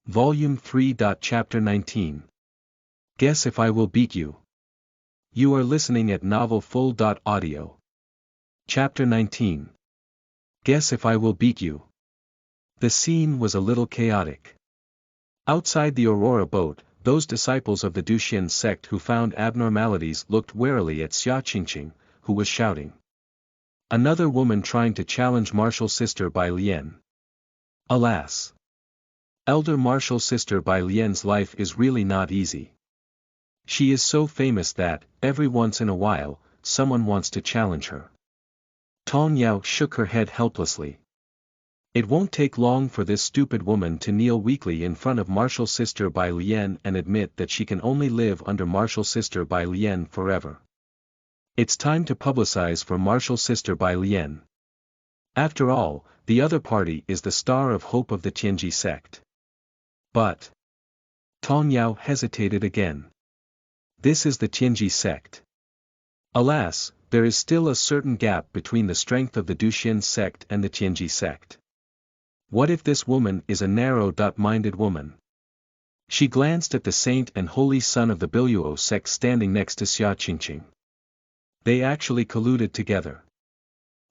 Volume 3. Chapter 19. Guess if I will beat you. You are listening at Novel Full. Audio. Chapter 19. Guess if I will beat you. The scene was a little chaotic. Outside the Aurora boat, those disciples of the Duxian sect who found abnormalities looked warily at Xia Qingqing, who was shouting. Another woman trying to challenge martial sister Bai Lian. Alas! Elder martial sister Bai Lian's life is really not easy. She is so famous that, every once in a while, someone wants to challenge her. Tong Yao shook her head helplessly. It won't take long for this stupid woman to kneel weakly in front of martial sister Bai Lian and admit that she can only live under martial sister Bai Lian forever. It's time to publicize for martial sister Bai Lian. After all, the other party is the star of hope of the Tianji sect. But Tong Yao hesitated again. This is the Tianji sect. Alas, there is still a certain gap between the strength of the Duxian sect and the Tianji sect. What if this woman is a narrow-minded woman? She glanced at the saint and holy son of the Biluo sect standing next to Xia Qingqing. They actually colluded together.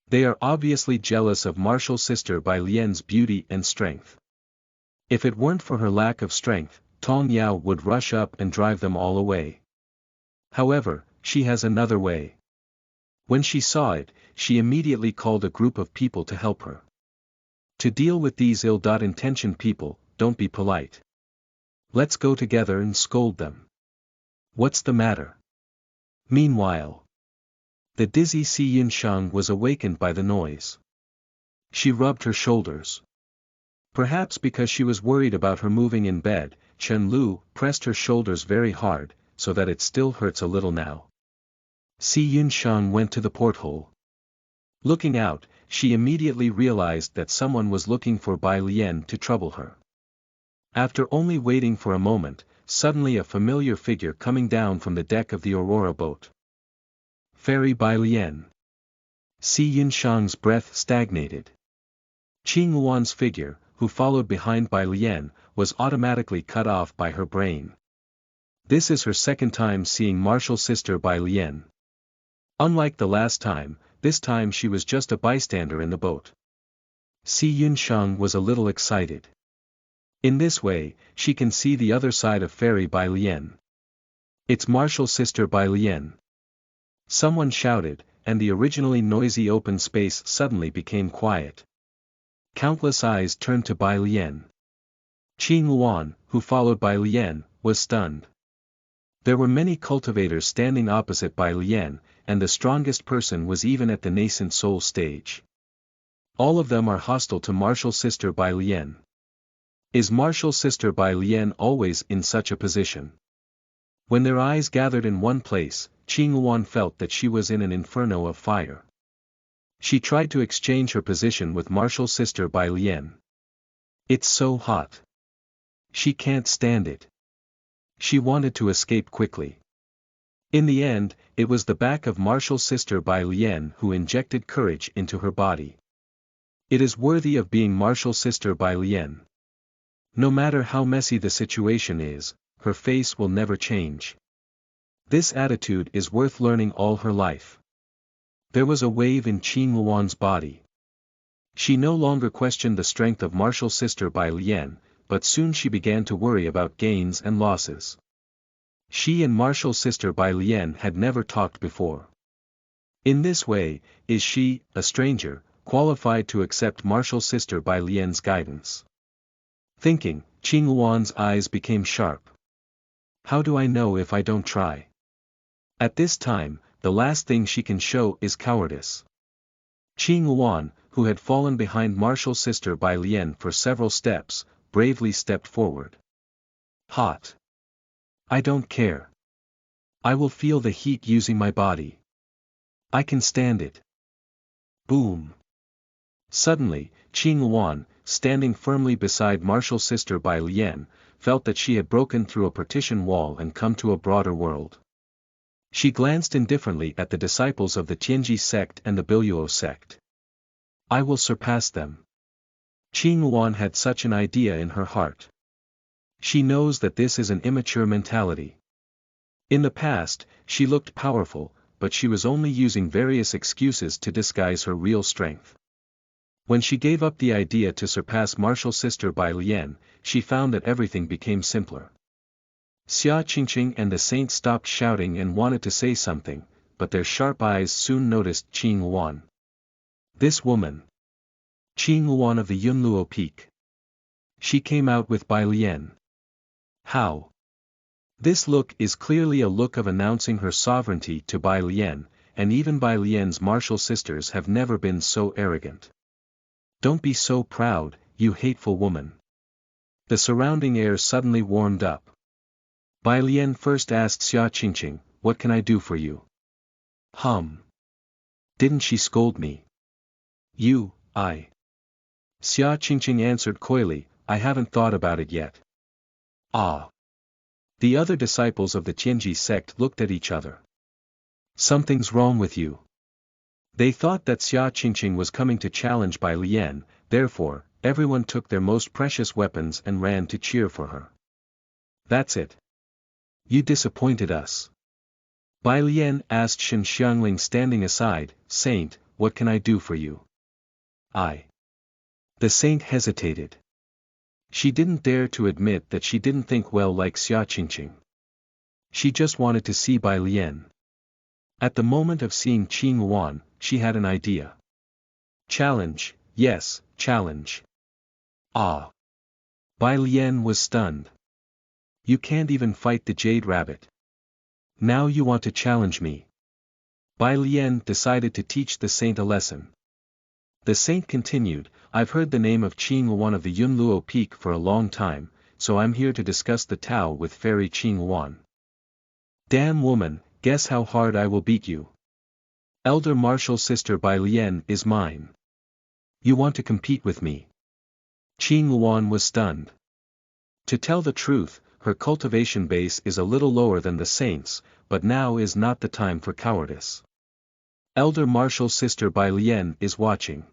They are obviously jealous of martial sister Bai Lian's beauty and strength. If it weren't for her lack of strength, Tong Yao would rush up and drive them all away. However, she has another way. When she saw it, she immediately called a group of people to help her. To deal with these ill-intentioned people, don't be polite. Let's go together and scold them. What's the matter? Meanwhile, the dizzy Si Yunshang was awakened by the noise. She rubbed her shoulders. Perhaps because she was worried about her moving in bed, Chen Lu pressed her shoulders very hard, so that it still hurts a little now. Si Yunshang went to the porthole. Looking out, she immediately realized that someone was looking for Bai Lian to trouble her. After only waiting for a moment, suddenly a familiar figure coming down from the deck of the Aurora boat. Fairy Bai Lian. Si Yunshang's breath stagnated. Xuanhuan's figure, who followed behind Bai Lian, was automatically cut off by her brain. This is her second time seeing martial sister Bai Lian. Unlike the last time, this time she was just a bystander in the boat. Si Yunshang was a little excited. In this way, she can see the other side of Fairy Bai Lian. It's martial sister Bai Lian. Someone shouted, and the originally noisy open space suddenly became quiet. Countless eyes turned to Bai Lian. Xuanhuan, who followed Bai Lian, was stunned. There were many cultivators standing opposite Bai Lian, and the strongest person was even at the nascent soul stage. All of them are hostile to martial sister Bai Lian. Is martial sister Bai Lian always in such a position? When their eyes gathered in one place, Xuanhuan felt that she was in an inferno of fire. She tried to exchange her position with martial sister Bai Lian. It's so hot. She can't stand it. She wanted to escape quickly. In the end, it was the back of martial sister Bai Lian who injected courage into her body. It is worthy of being martial sister Bai Lian. No matter how messy the situation is, her face will never change. This attitude is worth learning all her life. There was a wave in Xuanhuan's body. She no longer questioned the strength of martial sister Bai Lian, but soon she began to worry about gains and losses. She and martial sister Bai Lian had never talked before. In this way, is she, a stranger, qualified to accept martial sister Bai Lian's guidance? Thinking, Xuanhuan's eyes became sharp. How do I know if I don't try? At this time, the last thing she can show is cowardice. Xuanhuan, who had fallen behind martial sister Bai Lian for several steps, bravely stepped forward. Hot. I don't care. I will feel the heat using my body. I can stand it. Boom. Suddenly, Xuanhuan, standing firmly beside martial sister Bai Lian, felt that she had broken through a partition wall and come to a broader world. She glanced indifferently at the disciples of the Tianji sect and the Biluo sect. I will surpass them. Xuanhuan had such an idea in her heart. She knows that this is an immature mentality. In the past, she looked powerful, but she was only using various excuses to disguise her real strength. When she gave up the idea to surpass martial sister Bai Lian, she found that everything became simpler. Xia Qingqing and the saint stopped shouting and wanted to say something, but their sharp eyes soon noticed Xuanhuan. This woman. Xuanhuan of the Yunluo Peak. She came out with Bai Lian. How? This look is clearly a look of announcing her sovereignty to Bai Lian, and even Bai Lian's martial sisters have never been so arrogant. Don't be so proud, you hateful woman. The surrounding air suddenly warmed up. Bai Lian first asked Xia Qingqing, what can I do for you? Didn't she scold me? I. Xia Qingqing answered coyly, I haven't thought about it yet. Ah. The other disciples of the Tianji sect looked at each other. Something's wrong with you. They thought that Xia Qingqing was coming to challenge Bai Lian, therefore, everyone took their most precious weapons and ran to cheer for her. That's it. You disappointed us. Bai Lian asked Shen Xiangling standing aside, Saint, what can I do for you? The saint hesitated. She didn't dare to admit that she didn't think well like Xia Qingqing. She just wanted to see Bai Lian. At the moment of seeing Xuanhuan, she had an idea. Challenge, yes, challenge. Ah. Bai Lian was stunned. You can't even fight the jade rabbit. Now you want to challenge me. Bai Lian decided to teach the saint a lesson. The saint continued, I've heard the name of Xuanhuan of the Yunluo Peak for a long time, so I'm here to discuss the Tao with Fairy Xuanhuan. Damn woman, guess how hard I will beat you. Elder martial sister Bai Lian is mine. You want to compete with me? Xuanhuan was stunned. To tell the truth, her cultivation base is a little lower than the saint's, but now is not the time for cowardice. Elder martial sister Bai Lian is watching.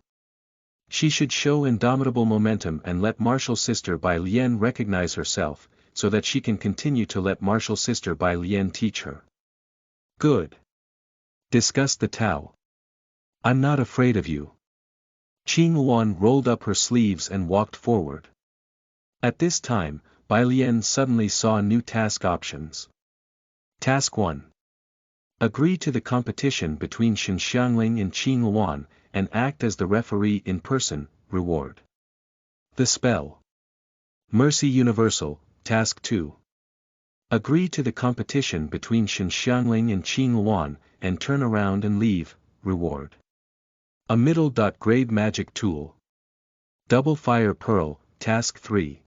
She should show indomitable momentum and let martial sister Bai Lian recognize herself, so that she can continue to let martial sister Bai Lian teach her. Good. Discuss the Tao. I'm not afraid of you. Xuanhuan rolled up her sleeves and walked forward. At this time, Bai Lian suddenly saw new task options. Task 1. Agree to the competition between Shen Xiangling and Xuanhuan, and act as the referee in person, reward. The spell. Mercy Universal, Task 2. Agree to the competition between Shen Xiangling and Xuanhuan, and turn around and leave, reward. A middle-grade magic tool. Double Fire Pearl, Task 3.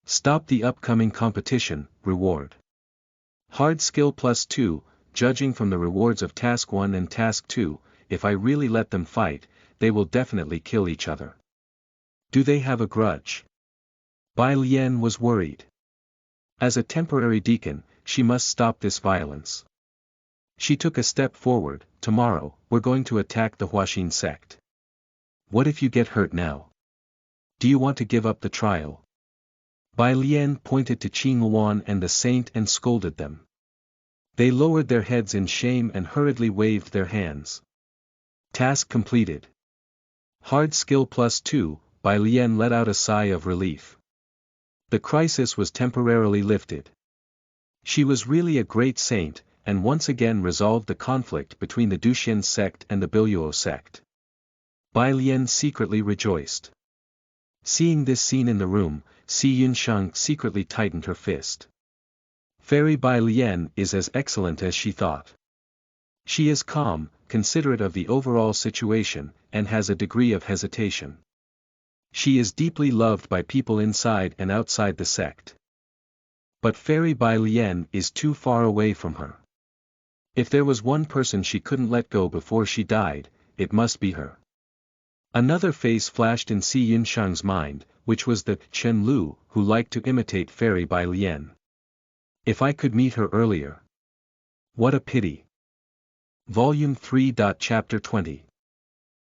Stop the upcoming competition, reward. Hard Skill plus 2, judging from the rewards of Task 1 and Task 2, if I really let them fight, they will definitely kill each other. Do they have a grudge? Bai Lian was worried. As a temporary deacon, she must stop this violence. She took a step forward, tomorrow, we're going to attack the Huaxin sect. What if you get hurt now? Do you want to give up the trial? Bai Lian pointed to Xuanhuan and the saint and scolded them. They lowered their heads in shame and hurriedly waved their hands. Task completed. Hard Skill plus 2, Bai Lian let out a sigh of relief. The crisis was temporarily lifted. She was really a great saint, and once again resolved the conflict between the Duxian sect and the Biluo sect. Bai Lian secretly rejoiced. Seeing this scene in the room, Si Yunsheng secretly tightened her fist. Fairy Bai Lian is as excellent as she thought. She is calm, considerate of the overall situation, and has a degree of hesitation. She is deeply loved by people inside and outside the sect. But Fairy Bai Lian is too far away from her. If there was one person she couldn't let go before she died, it must be her. Another face flashed in Si Yunsheng's mind, which was the Chen Lu who liked to imitate Fairy Bai Lian. If I could meet her earlier. What a pity. Volume 3. Chapter 20.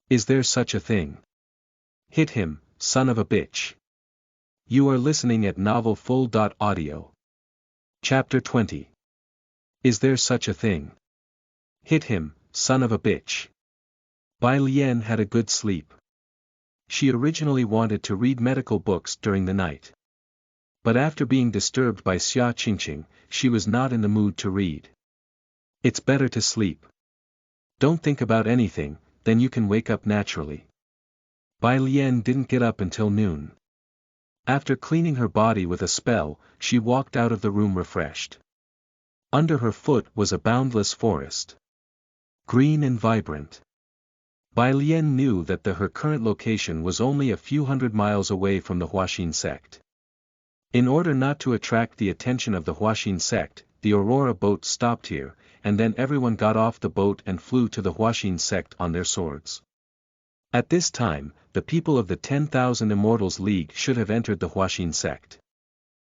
Is there such a thing? Hit him, son of a bitch. You are listening at Novel Full. Audio. Chapter 20. Is there such a thing? Hit him, son of a bitch. Bai Lian had a good sleep. She originally wanted to read medical books during the night. But after being disturbed by Xia Qingqing, she was not in the mood to read. It's better to sleep. Don't think about anything, then you can wake up naturally. Bai Lian didn't get up until noon. After cleaning her body with a spell, she walked out of the room refreshed. Under her foot was a boundless forest. Green and vibrant. Bai Lian knew that her current location was only a few hundred miles away from the Huaxin sect. In order not to attract the attention of the Huaxin sect, the Aurora boat stopped here, and then everyone got off the boat and flew to the Huaxin sect on their swords. At this time, the people of the 10,000 Immortals League should have entered the Huaxin sect.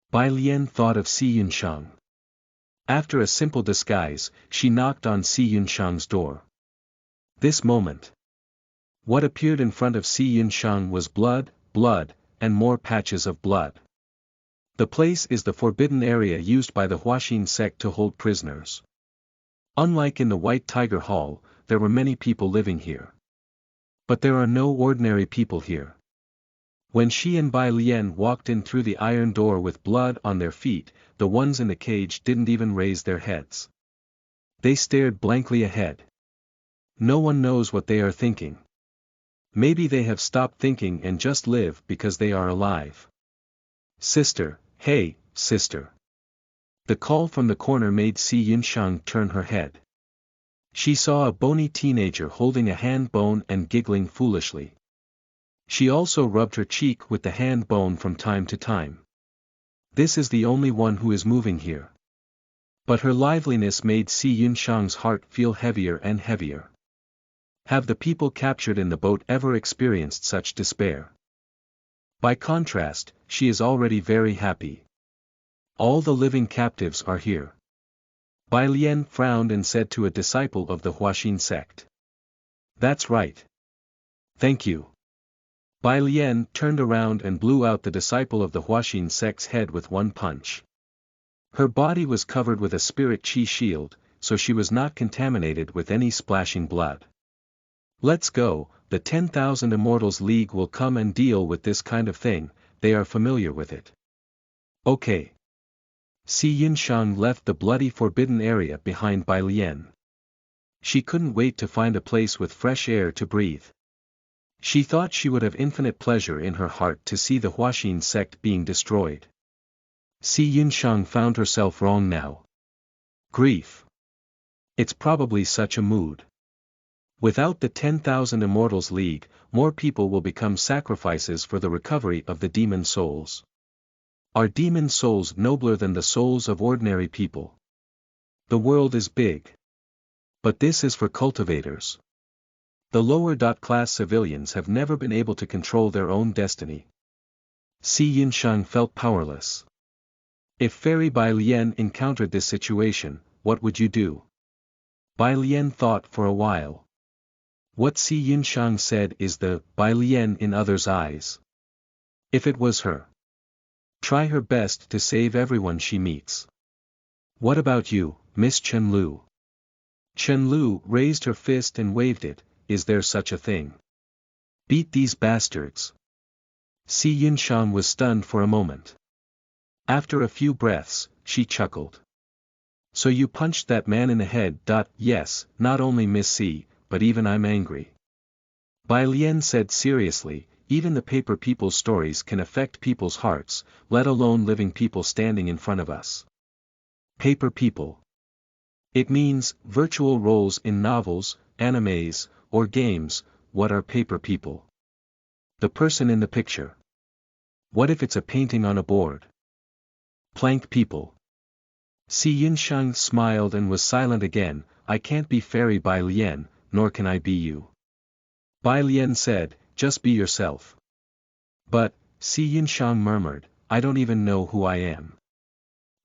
Bai Lian thought of Si Yunsheng. After a simple disguise, she knocked on Si Yunsheng's door. This moment. What appeared in front of Si Yunsheng was blood, and more patches of blood. The place is the forbidden area used by the Huaxin sect to hold prisoners. Unlike in the White Tiger Hall, there were many people living here. But there are no ordinary people here. When she and Bai Lian walked in through the iron door with blood on their feet, the ones in the cage didn't even raise their heads. They stared blankly ahead. No one knows what they are thinking. Maybe they have stopped thinking and just live because they are alive. Sister, hey, sister. The call from the corner made Si Yunsheng turn her head. She saw a bony teenager holding a hand bone and giggling foolishly. She also rubbed her cheek with the hand bone from time to time. This is the only one who is moving here. But her liveliness made Si Yunsheng's heart feel heavier and heavier. Have the people captured in the boat ever experienced such despair? By contrast, she is already very happy. All the living captives are here. Bai Lian frowned and said to a disciple of the Huaxin sect. That's right. Thank you. Bai Lian turned around and blew out the disciple of the Huaxin sect's head with one punch. Her body was covered with a spirit chi shield, so she was not contaminated with any splashing blood. Let's go, the 10,000 Immortals League will come and deal with this kind of thing, they are familiar with it. Okay. Si Yunsheng left the bloody forbidden area behind Bai Lian. She couldn't wait to find a place with fresh air to breathe. She thought she would have infinite pleasure in her heart to see the Huaxin sect being destroyed. Si Yunsheng found herself wrong now. Grief. It's probably such a mood. Without the 10,000 Immortals League, more people will become sacrifices for the recovery of the demon souls. Are demon souls nobler than the souls of ordinary people? The world is big. But this is for cultivators. The lower-class civilians have never been able to control their own destiny. Si Yunsheng felt powerless. If Fairy Bai Lian encountered this situation, what would you do? Bai Lian thought for a while. What Si Yunsheng said is the Bai Lian in others' eyes. If it was her. Try her best to save everyone she meets. What about you, Miss Chen Lu? Chen Lu raised her fist and waved it. Is there such a thing? Beat these bastards. Si Yunsheng was stunned for a moment. After a few breaths, she chuckled. So you punched that man in the head. Yes, not only Miss Si, but even I'm angry. Bai Lian said seriously, even the paper people's stories can affect people's hearts, let alone living people standing in front of us. Paper people. It means virtual roles in novels, animes, or games. What are paper people? The person in the picture. What if it's a painting on a board? Plank people. Si Yunsheng smiled and was silent again. I can't be Fairy Bai Lian, nor can I be you. Bai Lian said, just be yourself. But, Si Yunsheng murmured, I don't even know who I am.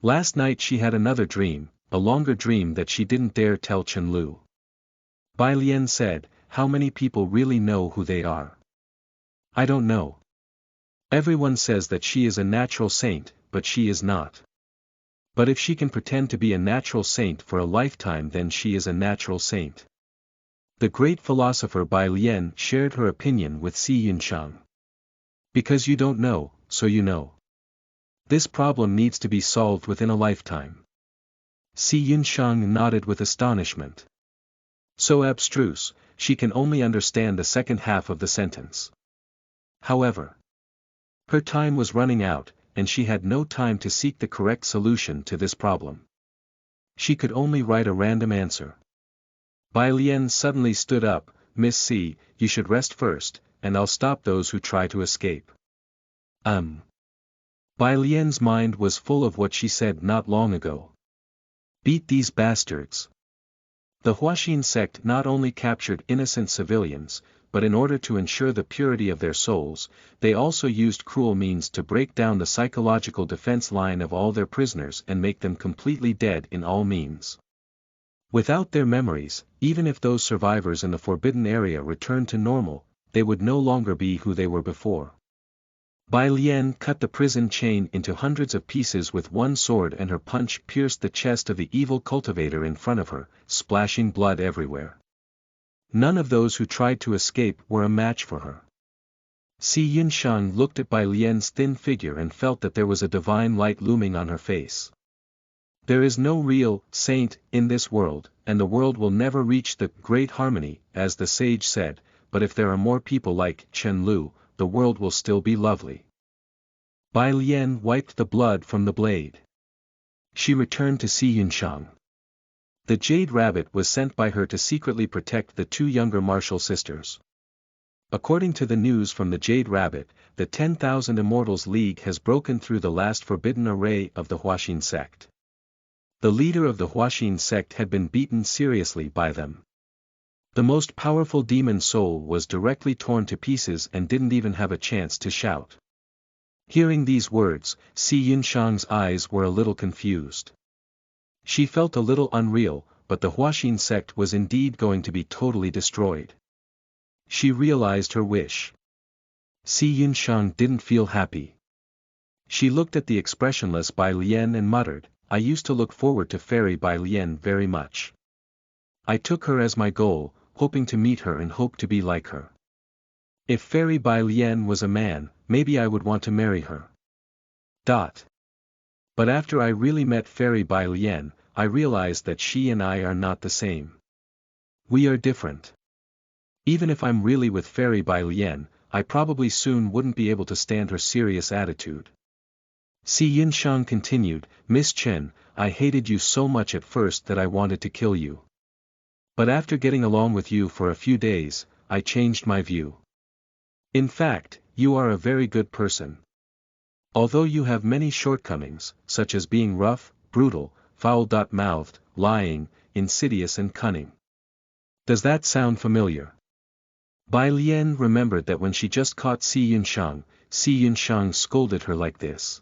Last night she had another dream, a longer dream that she didn't dare tell Chen Lu. Bai Lian said, how many people really know who they are? I don't know. Everyone says that she is a natural saint, but she is not. But if she can pretend to be a natural saint for a lifetime, then she is a natural saint. The great philosopher Bai Lian shared her opinion with Si Yunshang. Because you don't know, so you know. This problem needs to be solved within a lifetime. Si Yunshang nodded with astonishment. So abstruse, she can only understand the second half of the sentence. However, her time was running out, and she had no time to seek the correct solution to this problem. She could only write a random answer. Bai Lian suddenly stood up. Miss C, you should rest first, and I'll stop those who try to escape. Bai Lian's mind was full of what she said not long ago. Beat these bastards. The Huaxin sect not only captured innocent civilians, but in order to ensure the purity of their souls, they also used cruel means to break down the psychological defense line of all their prisoners and make them completely dead in all means. Without their memories, even if those survivors in the forbidden area returned to normal, they would no longer be who they were before. Bai Lian cut the prison chain into hundreds of pieces with one sword, and her punch pierced the chest of the evil cultivator in front of her, splashing blood everywhere. None of those who tried to escape were a match for her. Si Yunshang looked at Bai Lian's thin figure and felt that there was a divine light looming on her face. There is no real saint in this world, and the world will never reach the great harmony, as the sage said, but if there are more people like Chen Lu, the world will still be lovely. Bai Lian wiped the blood from the blade. She returned to Si Yunshang. The Jade Rabbit was sent by her to secretly protect the two younger martial sisters. According to the news from the Jade Rabbit, the 10,000 Immortals League has broken through the last forbidden array of the Huaxin sect. The leader of the Huaxin sect had been beaten seriously by them. The most powerful demon soul was directly torn to pieces and didn't even have a chance to shout. Hearing these words, Si Yunshang's eyes were a little confused. She felt a little unreal, but the Huaxin sect was indeed going to be totally destroyed. She realized her wish. Si Yunshang didn't feel happy. She looked at the expressionless Bai Lian and muttered, I used to look forward to Fairy Bai Lian very much. I took her as my goal, hoping to meet her and hope to be like her. If Fairy Bai Lian was a man, maybe I would want to marry her. But after I really met Fairy Bai Lian, I realized that she and I are not the same. We are different. Even if I'm really with Fairy Bai Lian, I probably soon wouldn't be able to stand her serious attitude. Si Yunshang continued, Miss Chen, I hated you so much at first that I wanted to kill you. But after getting along with you for a few days, I changed my view. In fact, you are a very good person. Although you have many shortcomings, such as being rough, brutal, foul-mouthed, lying, insidious and cunning. Does that sound familiar? Bai Lian remembered that when she just caught Si Yunshang scolded her like this.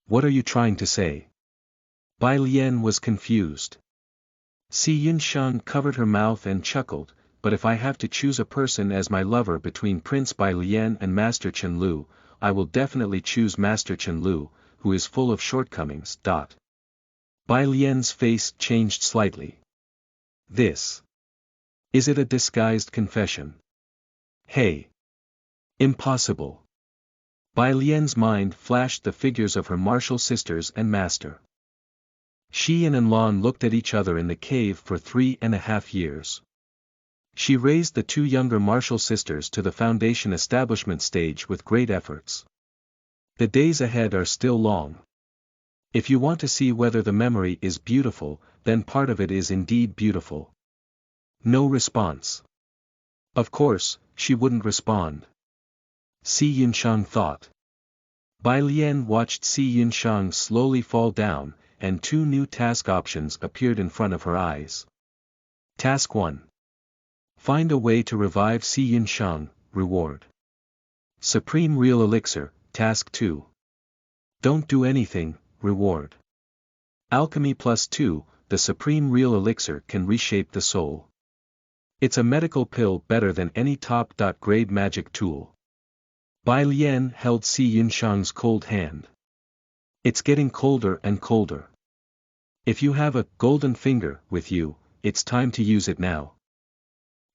What are you trying to say? Bai Lian was confused. Si Yunshang covered her mouth and chuckled, but if I have to choose a person as my lover between Prince Bai Lian and Master Chen Lu, I will definitely choose Master Chen Lu, who is full of shortcomings. Bai Lian's face changed slightly. Is it a disguised confession? Hey! Impossible. Bai Lian's mind flashed the figures of her martial sisters and master. She and Enlon looked at each other in the cave for 3.5 years. She raised the two younger martial sisters to the foundation establishment stage with great efforts. The days ahead are still long. If you want to see whether the memory is beautiful, then part of it is indeed beautiful. No response. Of course, she wouldn't respond. Si Yunshang thought. Bai Lian watched Si Yunshang slowly fall down, and two new task options appeared in front of her eyes. Task 1. Find a way to revive Si Yunshang, reward. Supreme Real Elixir, Task 2. Don't do anything, reward. Alchemy +2, the Supreme Real Elixir can reshape the soul. It's a medical pill better than any top-grade magic tool. Bai Lian held Si Yunshang's cold hand. It's getting colder and colder. If you have a golden finger with you, it's time to use it now.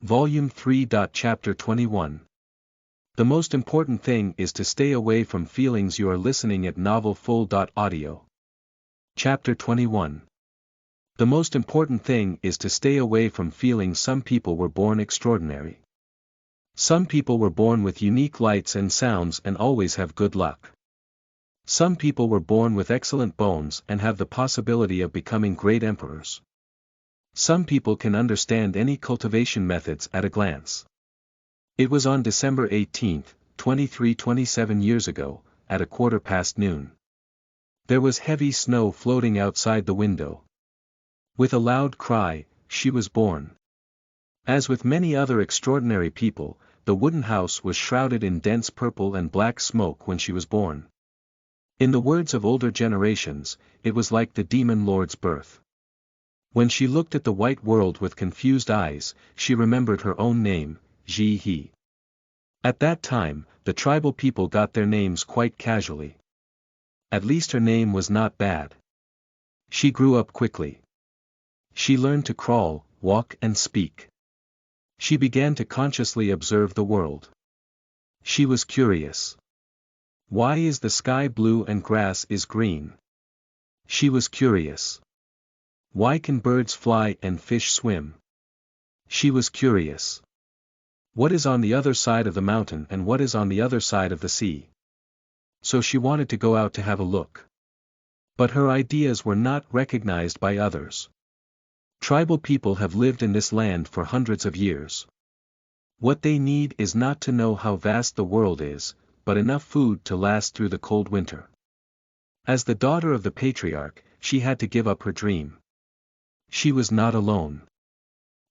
Volume 3. Chapter 21. The most important thing is to stay away from feelings. You are listening at novelfull.audio. Chapter 21. The most important thing is to stay away from feelings. Some people were born extraordinary. Some people were born with unique lights and sounds and always have good luck. Some people were born with excellent bones and have the possibility of becoming great emperors. Some people can understand any cultivation methods at a glance. It was on December 18, 27 years ago, at noon. There was heavy snow floating outside the window. With a loud cry, she was born. As with many other extraordinary people, the wooden house was shrouded in dense purple and black smoke when she was born. In the words of older generations, it was like the demon lord's birth. When she looked at the white world with confused eyes, she remembered her own name, Ji He. At that time, the tribal people got their names quite casually. At least her name was not bad. She grew up quickly. She learned to crawl, walk and speak. She began to consciously observe the world. She was curious. Why is the sky blue and grass is green? She was curious. Why can birds fly and fish swim? She was curious. What is on the other side of the mountain and what is on the other side of the sea? So she wanted to go out to have a look. But her ideas were not recognized by others. Tribal people have lived in this land for hundreds of years. What they need is not to know how vast the world is, but enough food to last through the cold winter. As the daughter of the patriarch, she had to give up her dream. She was not alone.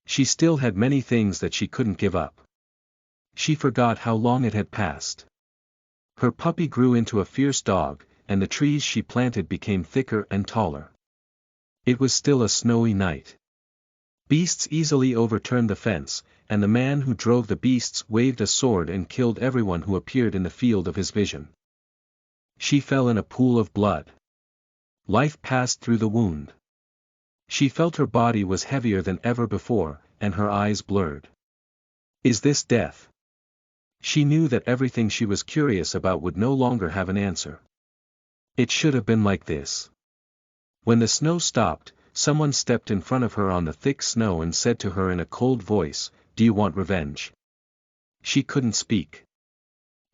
She still had many things that she couldn't give up. She forgot how long it had passed. Her puppy grew into a fierce dog, and the trees she planted became thicker and taller. It was still a snowy night. Beasts easily overturned the fence, and the man who drove the beasts waved a sword and killed everyone who appeared in the field of his vision. She fell in a pool of blood. Life passed through the wound. She felt her body was heavier than ever before, and her eyes blurred. Is this death? She knew that everything she was curious about would no longer have an answer. It should have been like this. When the snow stopped, someone stepped in front of her on the thick snow and said to her in a cold voice, "Do you want revenge?" She couldn't speak.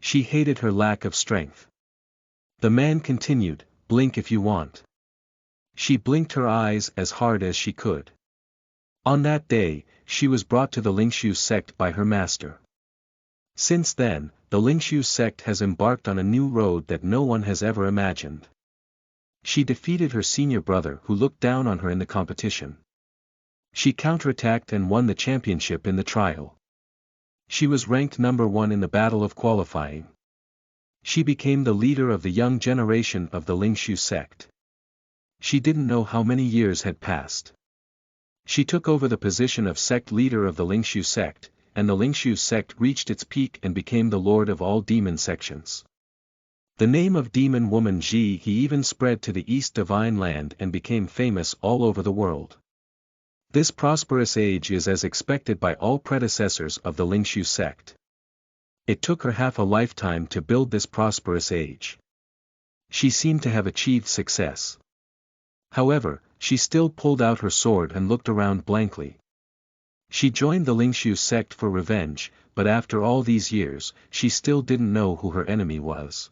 She hated her lack of strength. The man continued, "Blink if you want." She blinked her eyes as hard as she could. On that day, she was brought to the Lingshu sect by her master. Since then, the Lingshu sect has embarked on a new road that no one has ever imagined. She defeated her senior brother who looked down on her in the competition. She counterattacked and won the championship in the trial. She was ranked number 1 in the battle of qualifying. She became the leader of the young generation of the Lingshu sect. She didn't know how many years had passed. She took over the position of sect leader of the Lingshu sect, and the Lingshu sect reached its peak and became the lord of all demon sections. The name of demon woman Ji He even spread to the East Divine Land and became famous all over the world. This prosperous age is as expected by all predecessors of the Lingshu sect. It took her half a lifetime to build this prosperous age. She seemed to have achieved success. However, she still pulled out her sword and looked around blankly. She joined the Lingshu sect for revenge, but after all these years, she still didn't know who her enemy was.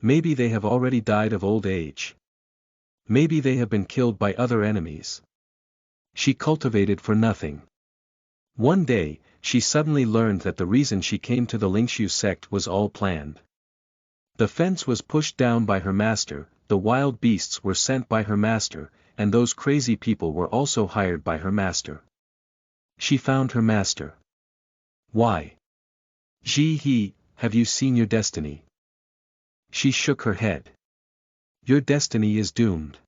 Maybe they have already died of old age. Maybe they have been killed by other enemies. She cultivated for nothing. One day, she suddenly learned that the reason she came to the Lingshu sect was all planned. The fence was pushed down by her master, the wild beasts were sent by her master, and those crazy people were also hired by her master. She found her master. Why? Ji He, have you seen your destiny? She shook her head. Your destiny is doomed.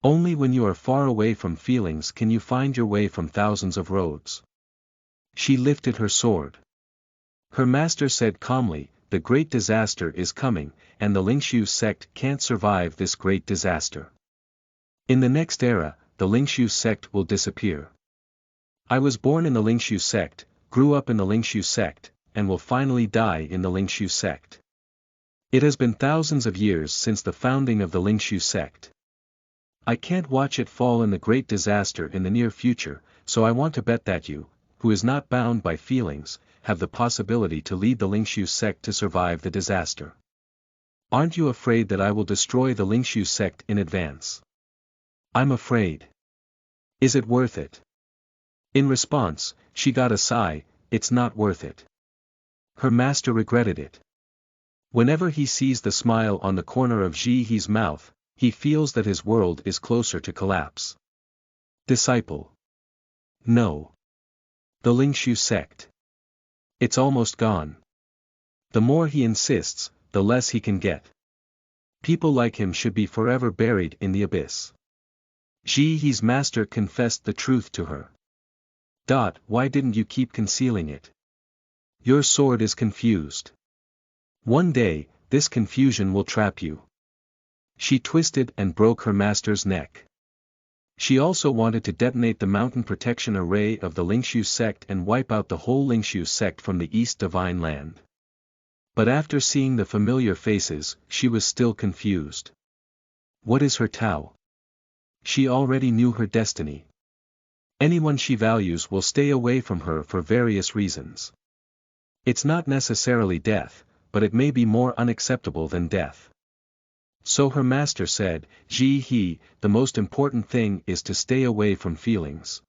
Only when you are far away from feelings can you find your way from thousands of roads. She lifted her sword. Her master said calmly, the great disaster is coming, and the Lingshu sect can't survive this great disaster. In the next era, the Lingshu sect will disappear. I was born in the Lingshu sect, grew up in the Lingshu sect, and will finally die in the Lingshu sect. It has been thousands of years since the founding of the Lingshu sect. I can't watch it fall in the great disaster in the near future, so I want to bet that you, who is not bound by feelings, have the possibility to lead the Lingshu sect to survive the disaster. Aren't you afraid that I will destroy the Lingshu sect in advance? I'm afraid. Is it worth it? In response, she got a sigh, it's not worth it. Her master regretted it. Whenever he sees the smile on the corner of Ji He's mouth, he feels that his world is closer to collapse. Disciple. No. The Lingshu sect. It's almost gone. The more he insists, the less he can get. People like him should be forever buried in the abyss. Ji He's master confessed the truth to her. Why didn't you keep concealing it? Your sword is confused. One day, this confusion will trap you. She twisted and broke her master's neck. She also wanted to detonate the mountain protection array of the Lingshu sect and wipe out the whole Lingshu sect from the East Divine Land. But after seeing the familiar faces, she was still confused. What is her Tao? She already knew her destiny. Anyone she values will stay away from her for various reasons. It's not necessarily death, but it may be more unacceptable than death. So her master said, Ji He, the most important thing is to stay away from feelings.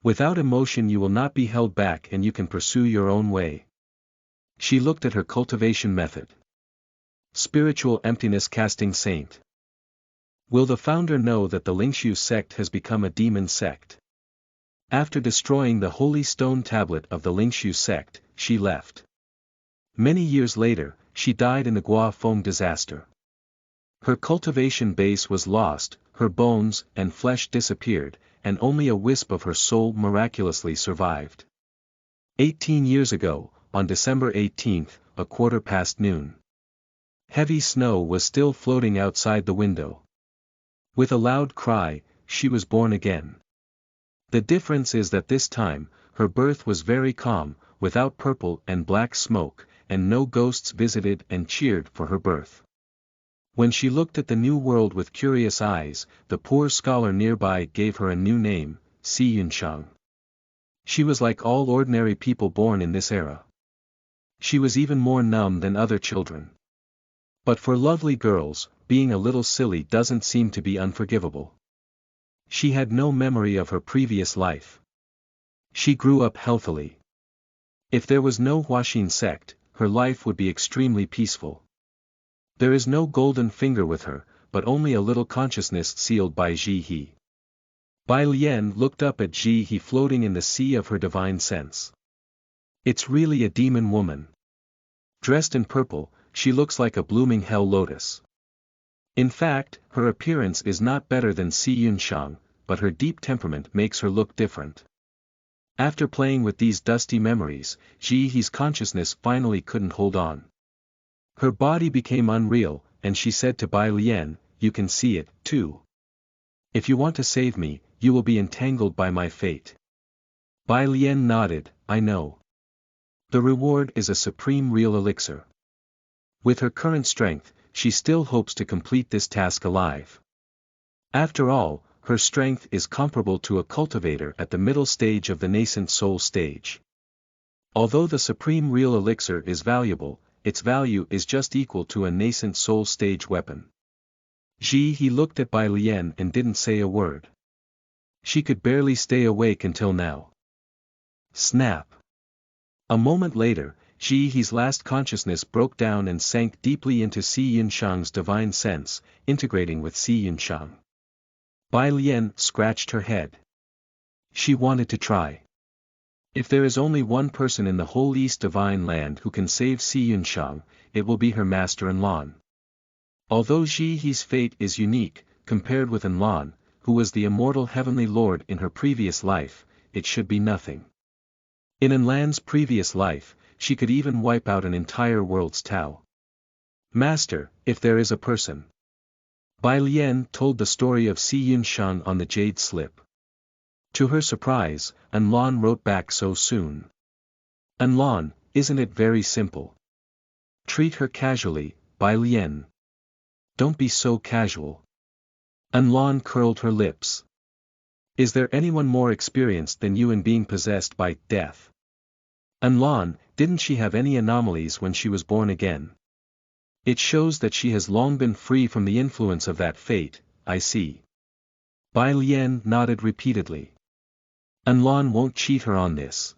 Without emotion you will not be held back and you can pursue your own way. She looked at her cultivation method. Spiritual emptiness casting saint. Will the founder know that the Lingshu sect has become a demon sect? After destroying the holy stone tablet of the Lingshu sect, she left. Many years later, she died in the Guafeng disaster. Her cultivation base was lost, her bones and flesh disappeared, and only a wisp of her soul miraculously survived. 18 years ago, on December 18, 12:15 p.m. Heavy snow was still floating outside the window. With a loud cry, she was born again. The difference is that this time, her birth was very calm, without purple and black smoke, and no ghosts visited and cheered for her birth. When she looked at the new world with curious eyes, the poor scholar nearby gave her a new name, Si Yunshang. She was like all ordinary people born in this era. She was even more numb than other children. But for lovely girls, being a little silly doesn't seem to be unforgivable. She had no memory of her previous life. She grew up healthily. If there was no Huaxin sect, her life would be extremely peaceful. There is no golden finger with her, but only a little consciousness sealed by Ji He. Bai Lian looked up at Ji He floating in the sea of her divine sense. It's really a demon woman. Dressed in purple, she looks like a blooming hell lotus. In fact, her appearance is not better than Si Yunshang, but her deep temperament makes her look different. After playing with these dusty memories, Ji He's consciousness finally couldn't hold on. Her body became unreal, and she said to Bai Lian, you can see it, too. If you want to save me, you will be entangled by my fate. Bai Lian nodded, I know. The reward is a supreme real elixir. With her current strength, she still hopes to complete this task alive. After all, her strength is comparable to a cultivator at the middle stage of the nascent soul stage. Although the supreme real elixir is valuable, its value is just equal to a nascent soul stage weapon. Ji He looked at Bai Lian and didn't say a word. She could barely stay awake until now. Snap. A moment later, Ji He's last consciousness broke down and sank deeply into Si Yunshang's divine sense, integrating with Si Yunshang. Bai Lian scratched her head. She wanted to try. If there is only one person in the whole East Divine Land who can save Si Yunshang, it will be her master Enlon. Although Ji He's fate is unique, compared with Enlon, who was the immortal heavenly lord in her previous life, it should be nothing. In Enlan's previous life, she could even wipe out an entire world's Tao. Master, if there is a person. Bai Lian told the story of Si Yunshang on the jade slip. To her surprise, Anlan wrote back so soon. Anlan, isn't it very simple? Treat her casually, Bai Lian. Don't be so casual. Anlan curled her lips. Is there anyone more experienced than you in being possessed by death? Anlan, didn't she have any anomalies when she was born again? It shows that she has long been free from the influence of that fate, I see. Bai Lian nodded repeatedly. Anlan won't cheat her on this.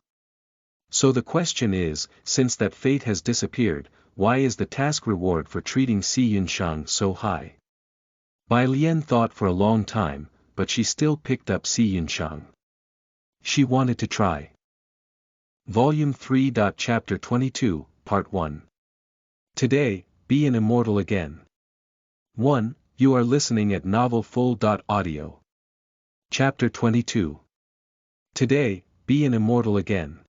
So the question is, since that fate has disappeared, why is the task reward for treating Si Yunshang so high? Bai Lian thought for a long time, but she still picked up Si Yunshang. She wanted to try. Volume 3. Chapter 22, Part 1. Today, be an immortal again. 1. You are listening at novelfull.audio. Chapter 22. Today, be an immortal again.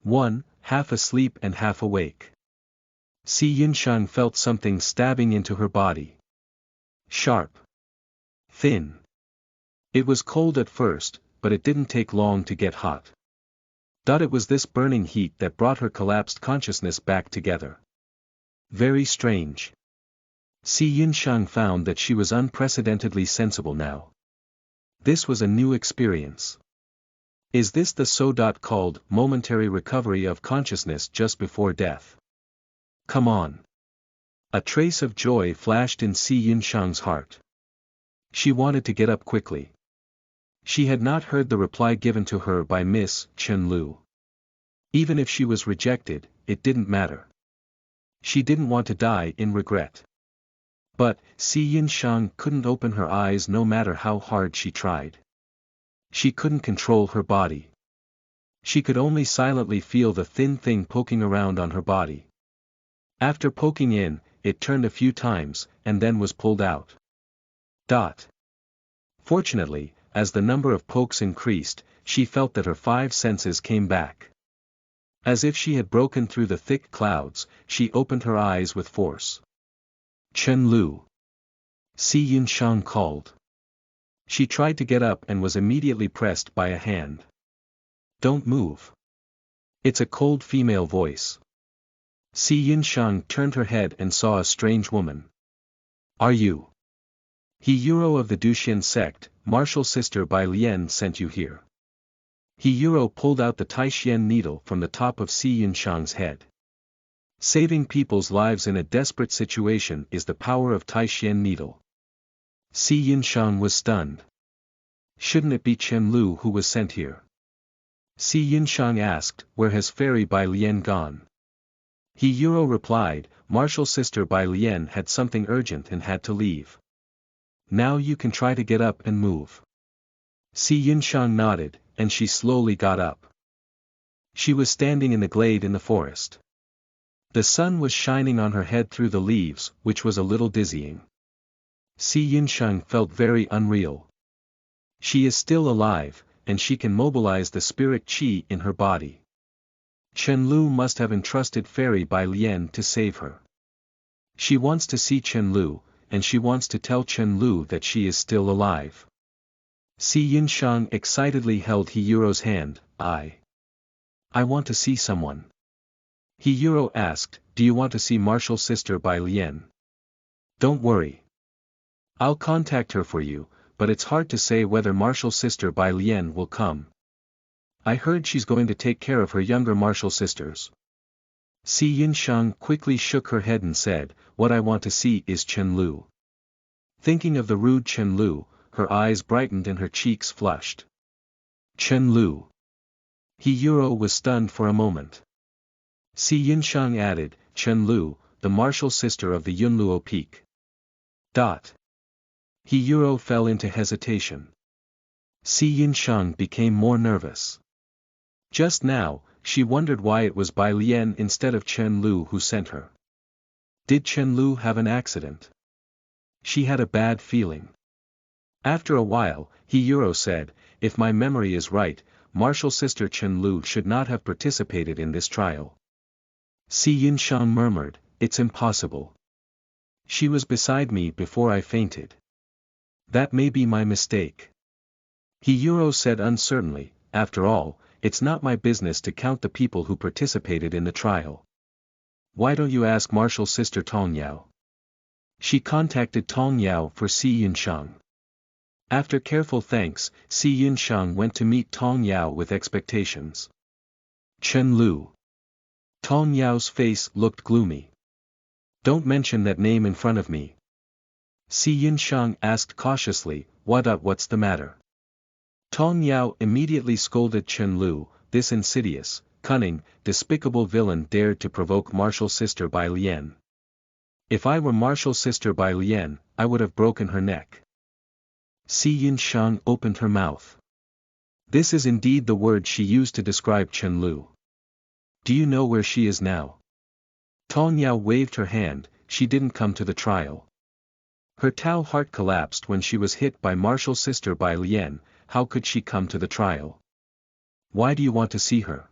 1. Half asleep and half awake. Si Yunshang felt something stabbing into her body. Sharp. Thin. It was cold at first, but it didn't take long to get hot. It was this burning heat that brought her collapsed consciousness back together. Very strange. Si Yunshang found that she was unprecedentedly sensible now. This was a new experience. Is this the so-called momentary recovery of consciousness just before death? Come on. A trace of joy flashed in Si Yunshang's heart. She wanted to get up quickly. She had not heard the reply given to her by Miss Chen Lu. Even if she was rejected, it didn't matter. She didn't want to die in regret. But, Si Yunshang couldn't open her eyes no matter how hard she tried. She couldn't control her body. She could only silently feel the thin thing poking around on her body. After poking in, it turned a few times, and then was pulled out. Fortunately, as the number of pokes increased, she felt that her 5 senses came back. As if she had broken through the thick clouds, she opened her eyes with force. Chen Lu. Si Yunshang called. She tried to get up and was immediately pressed by a hand. Don't move. It's a cold female voice. Si Yunshang turned her head and saw a strange woman. Are you? Yuri of the Duxian sect, martial sister Bai Lian sent you here. Yuri pulled out the Taishian needle from the top of Si Yunshang's head. Saving people's lives in a desperate situation is the power of Taishian needle. Si Yunshang was stunned. Shouldn't it be Chen Lu who was sent here? Si Yunshang asked, where has Fairy Bai Lian gone? Yuri replied, martial sister Bai Lian had something urgent and had to leave. Now you can try to get up and move. Si Yunshang nodded, and she slowly got up. She was standing in the glade in the forest. The sun was shining on her head through the leaves, which was a little dizzying. Si Yunshang felt very unreal. She is still alive, and she can mobilize the spirit qi in her body. Chen Lu must have entrusted Fairy Bai Lian to save her. She wants to see Chen Lu, and she wants to tell Chen Lu that she is still alive. Si Yunshang excitedly held Yuri's hand. I want to see someone. Yuri asked, do you want to see martial sister Bai Lian? Don't worry. I'll contact her for you, but it's hard to say whether martial sister Bai Lian will come. I heard she's going to take care of her younger martial sisters. Si Yunshang quickly shook her head and said, what I want to see is Chen Lu. Thinking of the rude Chen Lu, her eyes brightened and her cheeks flushed. Chen Lu. Yuri was stunned for a moment. Si Yunshang added, Chen Lu, the martial sister of the Yunluo Peak. Yuri fell into hesitation. Si Yunshang became more nervous. Just now, she wondered why it was Bai Lian instead of Chen Lu who sent her. Did Chen Lu have an accident? She had a bad feeling. After a while, Yuri said, if my memory is right, martial sister Chen Lu should not have participated in this trial. Si Yunshang murmured, "It's impossible. She was beside me before I fainted. That may be my mistake." Yuri said uncertainly, "After all, it's not my business to count the people who participated in the trial. Why don't you ask Marshal Sister Tong Yao?" She contacted Tong Yao for Si Yunshang. After careful thanks, Si Yunshang went to meet Tong Yao with expectations. Chen Lu. Tong Yao's face looked gloomy. "Don't mention that name in front of me." Si Yunshang asked cautiously, What's the matter?" Tong Yao immediately scolded Chen Lu, "This insidious, cunning, despicable villain dared to provoke Martial Sister Bai Lian. If I were Martial Sister Bai Lian, I would have broken her neck." Si Yunshang opened her mouth. This is indeed the word she used to describe Chen Lu. "Do you know where she is now?" Tong Yao waved her hand. "She didn't come to the trial. Her Tao heart collapsed when she was hit by Martial Sister Bai Lian. How could she come to the trial? Why do you want to see her?"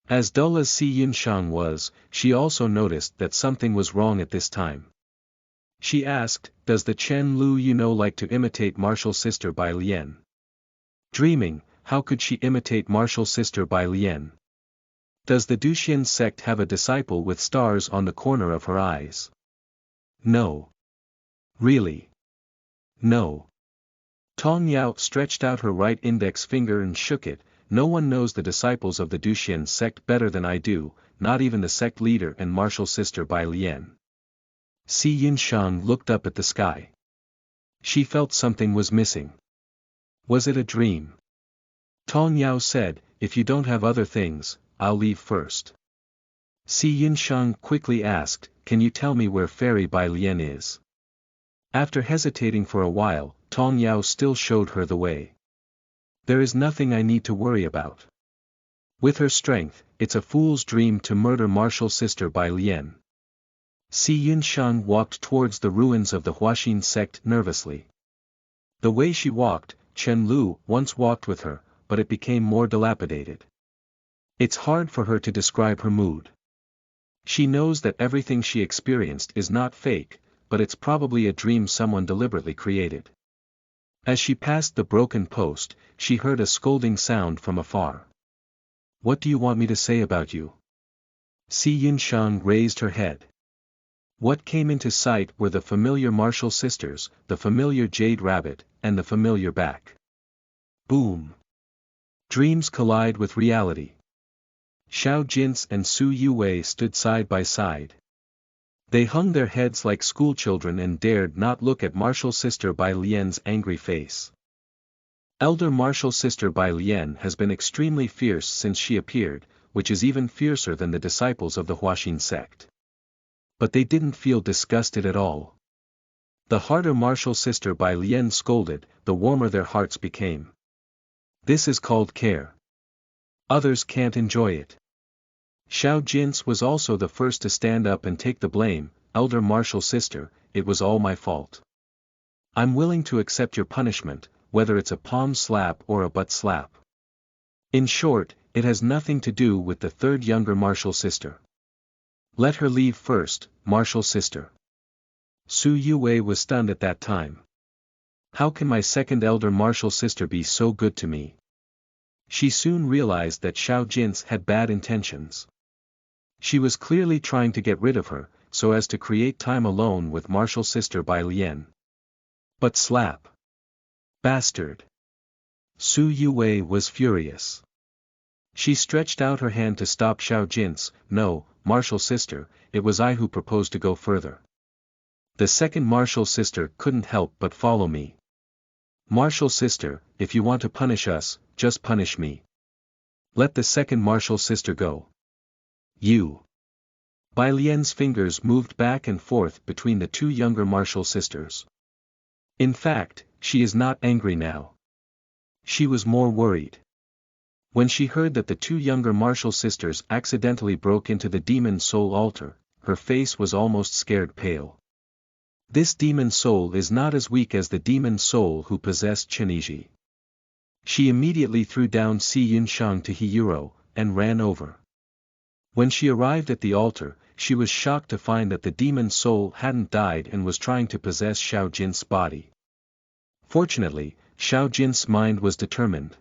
As dull as Si Yunshang was, she also noticed that something was wrong at this time. She asked, "Does the Chen Lu you know like to imitate Martial Sister Bai Lian?" Dreaming, how could she imitate Martial Sister Bai Lian? Does the Duxian sect have a disciple with stars on the corner of her eyes? No. Really? No. Tong Yao stretched out her right index finger and shook it. "No one knows the disciples of the Duxian sect better than I do, not even the sect leader and Martial Sister Bai Lian." Si Yunshang looked up at the sky. She felt something was missing. Was it a dream? Tong Yao said, "If you don't have other things, I'll leave first." Si Yunshang quickly asked, "Can you tell me where Fairy Bai Lian is?" After hesitating for a while, Tong Yao still showed her the way. "There is nothing I need to worry about. With her strength, it's a fool's dream to murder Martial Sister Bai Lian." Si Yunshang walked towards the ruins of the Huaxin sect nervously. The way she walked, Chen Lu once walked with her, but it became more dilapidated. It's hard for her to describe her mood. She knows that everything she experienced is not fake, but it's probably a dream someone deliberately created. As she passed the broken post, she heard a scolding sound from afar. "What do you want me to say about you?" Si Yunshang raised her head. What came into sight were the familiar Martial Sisters, the familiar Jade Rabbit, and the familiar back. Boom! Dreams collide with reality. Xiao Jin's and Su Yue stood side by side. They hung their heads like schoolchildren and dared not look at Martial Sister Bai Lian's angry face. Elder Martial Sister Bai Lian has been extremely fierce since she appeared, which is even fiercer than the disciples of the Huaxin sect. But they didn't feel disgusted at all. The harder Martial Sister Bai Lian scolded, the warmer their hearts became. This is called care. Others can't enjoy it. Xiao Jin's was also the first to stand up and take the blame. "Elder Martial Sister, it was all my fault. I'm willing to accept your punishment, whether it's a palm slap or a butt slap. In short, it has nothing to do with the third younger Martial Sister. Let her leave first, Martial Sister." Su Yue was stunned at that time. How can my second elder Martial Sister be so good to me? She soon realized that Xiao Jin's had bad intentions. She was clearly trying to get rid of her, so as to create time alone with Martial Sister Bai Lian. But slap! Bastard! Su Yue was furious. She stretched out her hand to stop Xiao Jin's. "No, Martial Sister, it was I who proposed to go further. The second Martial Sister couldn't help but follow me. Martial Sister, if you want to punish us, just punish me. Let the second Martial Sister go." You. Bai Lian's fingers moved back and forth between the two younger Martial Sisters. In fact, she is not angry now. She was more worried. When she heard that the two younger Martial Sisters accidentally broke into the Demon Soul altar, her face was almost scared pale. This Demon Soul is not as weak as the Demon Soul who possessed Cheniji. She immediately threw down Si Yunshang to Yuri, and ran over. When she arrived at the altar, she was shocked to find that the demon soul hadn't died and was trying to possess Xiao Jin's body. Fortunately, Xiao Jin's mind was determined.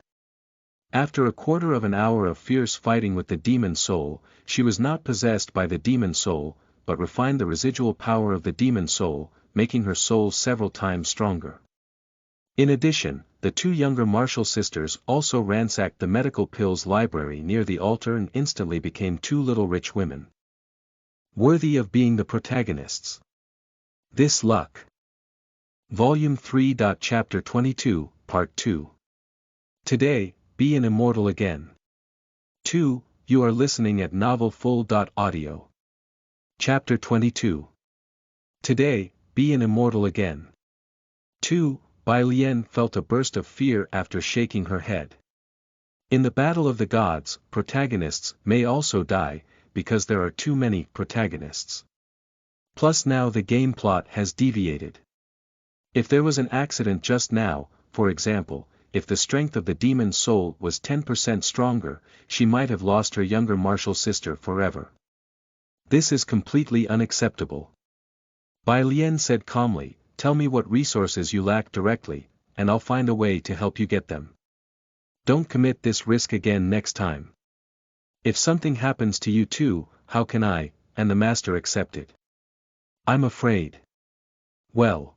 After a quarter of an hour of fierce fighting with the demon soul, she was not possessed by the demon soul, but refined the residual power of the demon soul, making her soul several times stronger. In addition, the two younger martial sisters also ransacked the medical pills library near the altar and instantly became two little rich women, worthy of being the protagonists. This luck. Volume 3. Chapter 22, Part 2. Today, be an immortal again. 2. You are listening at novelfull.audio. Chapter 22. Today, be an immortal again. 2. Bai Lian felt a burst of fear after shaking her head. In the battle of the gods, protagonists may also die, because there are too many protagonists. Plus now the game plot has deviated. If there was an accident just now, for example, if the strength of the demon soul was 10% stronger, she might have lost her younger martial sister forever. This is completely unacceptable. Bai Lian said calmly, tell me what resources you lack directly, and I'll find a way to help you get them. Don't commit this risk again next time. If something happens to you too, how can I, and the master accept it? I'm afraid. Well.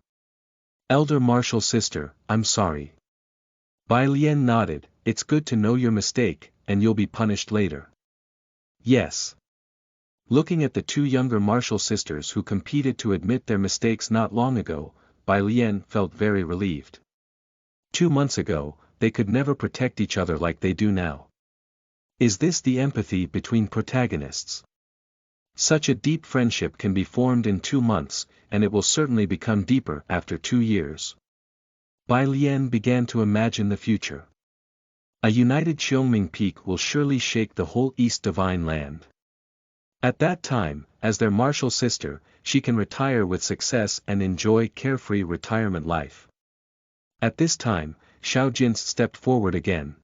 Elder martial sister, I'm sorry. Bai Lian nodded, it's good to know your mistake, and you'll be punished later. Yes. Looking at the two younger martial sisters who competed to admit their mistakes not long ago, Bai Lian felt very relieved. 2 months ago, they could never protect each other like they do now. Is this the empathy between protagonists? Such a deep friendship can be formed in 2 months, and it will certainly become deeper after 2 years. Bai Lian began to imagine the future. A united Xiongming peak will surely shake the whole East Divine Land. At that time, as their martial sister, she can retire with success and enjoy carefree retirement life. At this time, Xiao Jin stepped forward again.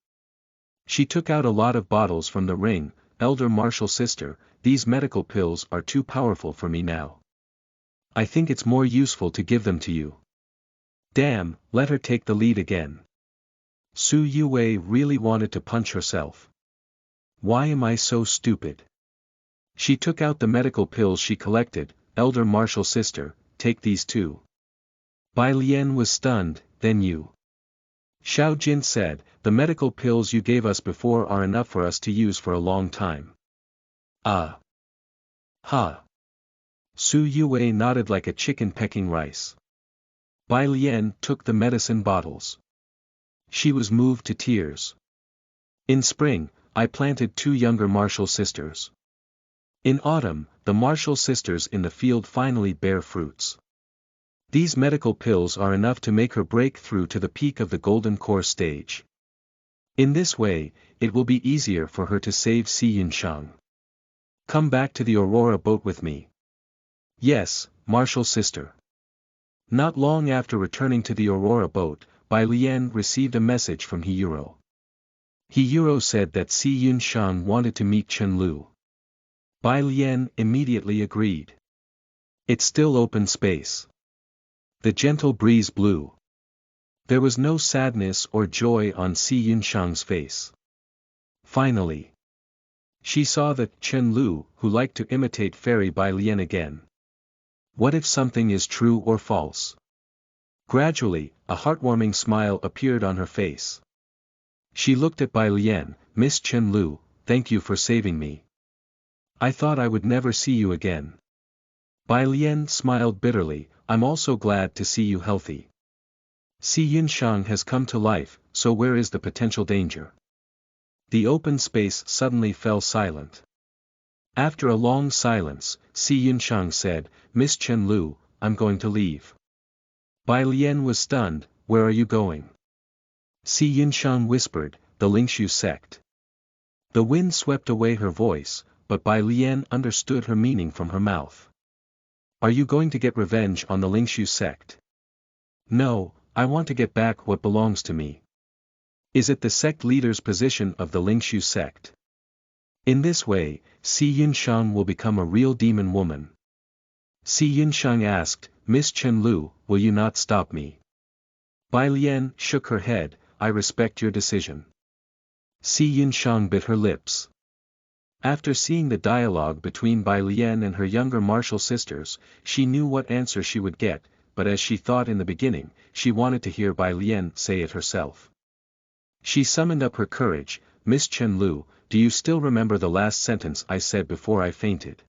She took out a lot of bottles from the ring. Elder martial sister, these medical pills are too powerful for me now. I think it's more useful to give them to you. Damn, let her take the lead again. Su Yue really wanted to punch herself. Why am I so stupid? She took out the medical pills she collected. Elder martial sister, take these too. Bai Lian was stunned, then you. Xiao Jin said, the medical pills you gave us before are enough for us to use for a long time. Ah. Ha. Su Yue nodded like a chicken pecking rice. Bai Lian took the medicine bottles. She was moved to tears. In spring, I planted 2 younger martial sisters. In autumn, the martial sisters in the field finally bear fruits. These medical pills are enough to make her break through to the peak of the golden core stage. In this way, it will be easier for her to save Si Yunshang. Come back to the Aurora boat with me. Yes, martial sister. Not long after returning to the Aurora boat, Bai Lian received a message from Hiyuro. Hiyuro said that Si Yunshang wanted to meet Chen Lu. Bai Lian immediately agreed. It's still open space. The gentle breeze blew. There was no sadness or joy on Si Yunshang's face. Finally. She saw that Chen Lu, who liked to imitate Fairy Bai Lian again. What if something is true or false? Gradually, a heartwarming smile appeared on her face. She looked at Bai Lian, Miss Chen Lu, thank you for saving me. I thought I would never see you again. Bai Lian smiled bitterly, I'm also glad to see you healthy. Si Yunshang has come to life, so where is the potential danger? The open space suddenly fell silent. After a long silence, Si Yunshang said, Miss Chen Lu, I'm going to leave. Bai Lian was stunned, where are you going? Si Yunshang whispered, the Lingshu sect. The wind swept away her voice, but Bai Lian understood her meaning from her mouth. Are you going to get revenge on the Lingshu sect? No, I want to get back what belongs to me. Is it the sect leader's position of the Lingshu sect? In this way, Si Yunsheng will become a real demon woman. Si Yunsheng asked, Miss Chen Lu, will you not stop me? Bai Lian shook her head, I respect your decision. Si Yunsheng bit her lips. After seeing the dialogue between Bai Lian and her younger martial sisters, she knew what answer she would get, but as she thought in the beginning, she wanted to hear Bai Lian say it herself. She summoned up her courage, Miss Chen Lu, do you still remember the last sentence I said before I fainted?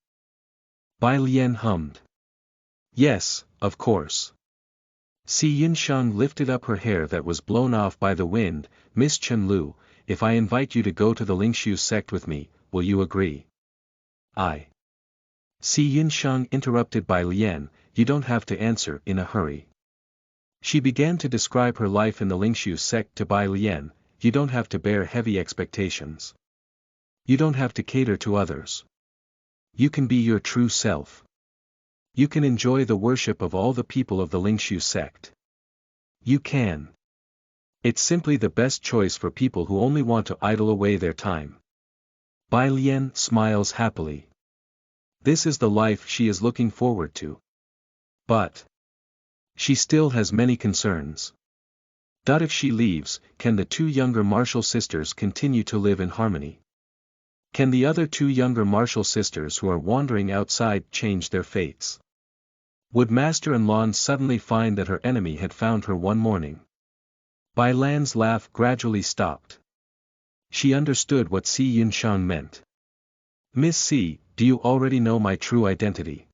Bai Lian hummed. Yes, of course. Si Yunsheng lifted up her hair that was blown off by the wind, Miss Chen Lu, if I invite you to go to the Lingshu sect with me, will you agree? I. Si Yunsheng interrupted Bai Lian, you don't have to answer in a hurry. She began to describe her life in the Lingshu sect to Bai Lian, you don't have to bear heavy expectations. You don't have to cater to others. You can be your true self. You can enjoy the worship of all the people of the Lingshu sect. You can. It's simply the best choice for people who only want to idle away their time. Bai Lian smiles happily. This is the life she is looking forward to. But she still has many concerns. If she leaves, can the two younger martial sisters continue to live in harmony? Can the other two younger martial sisters who are wandering outside change their fates? Would Master and Lan suddenly find that her enemy had found her one morning? Bai Lan's laugh gradually stopped. She understood what Si Yunsheng meant. Miss Si, do you already know my true identity?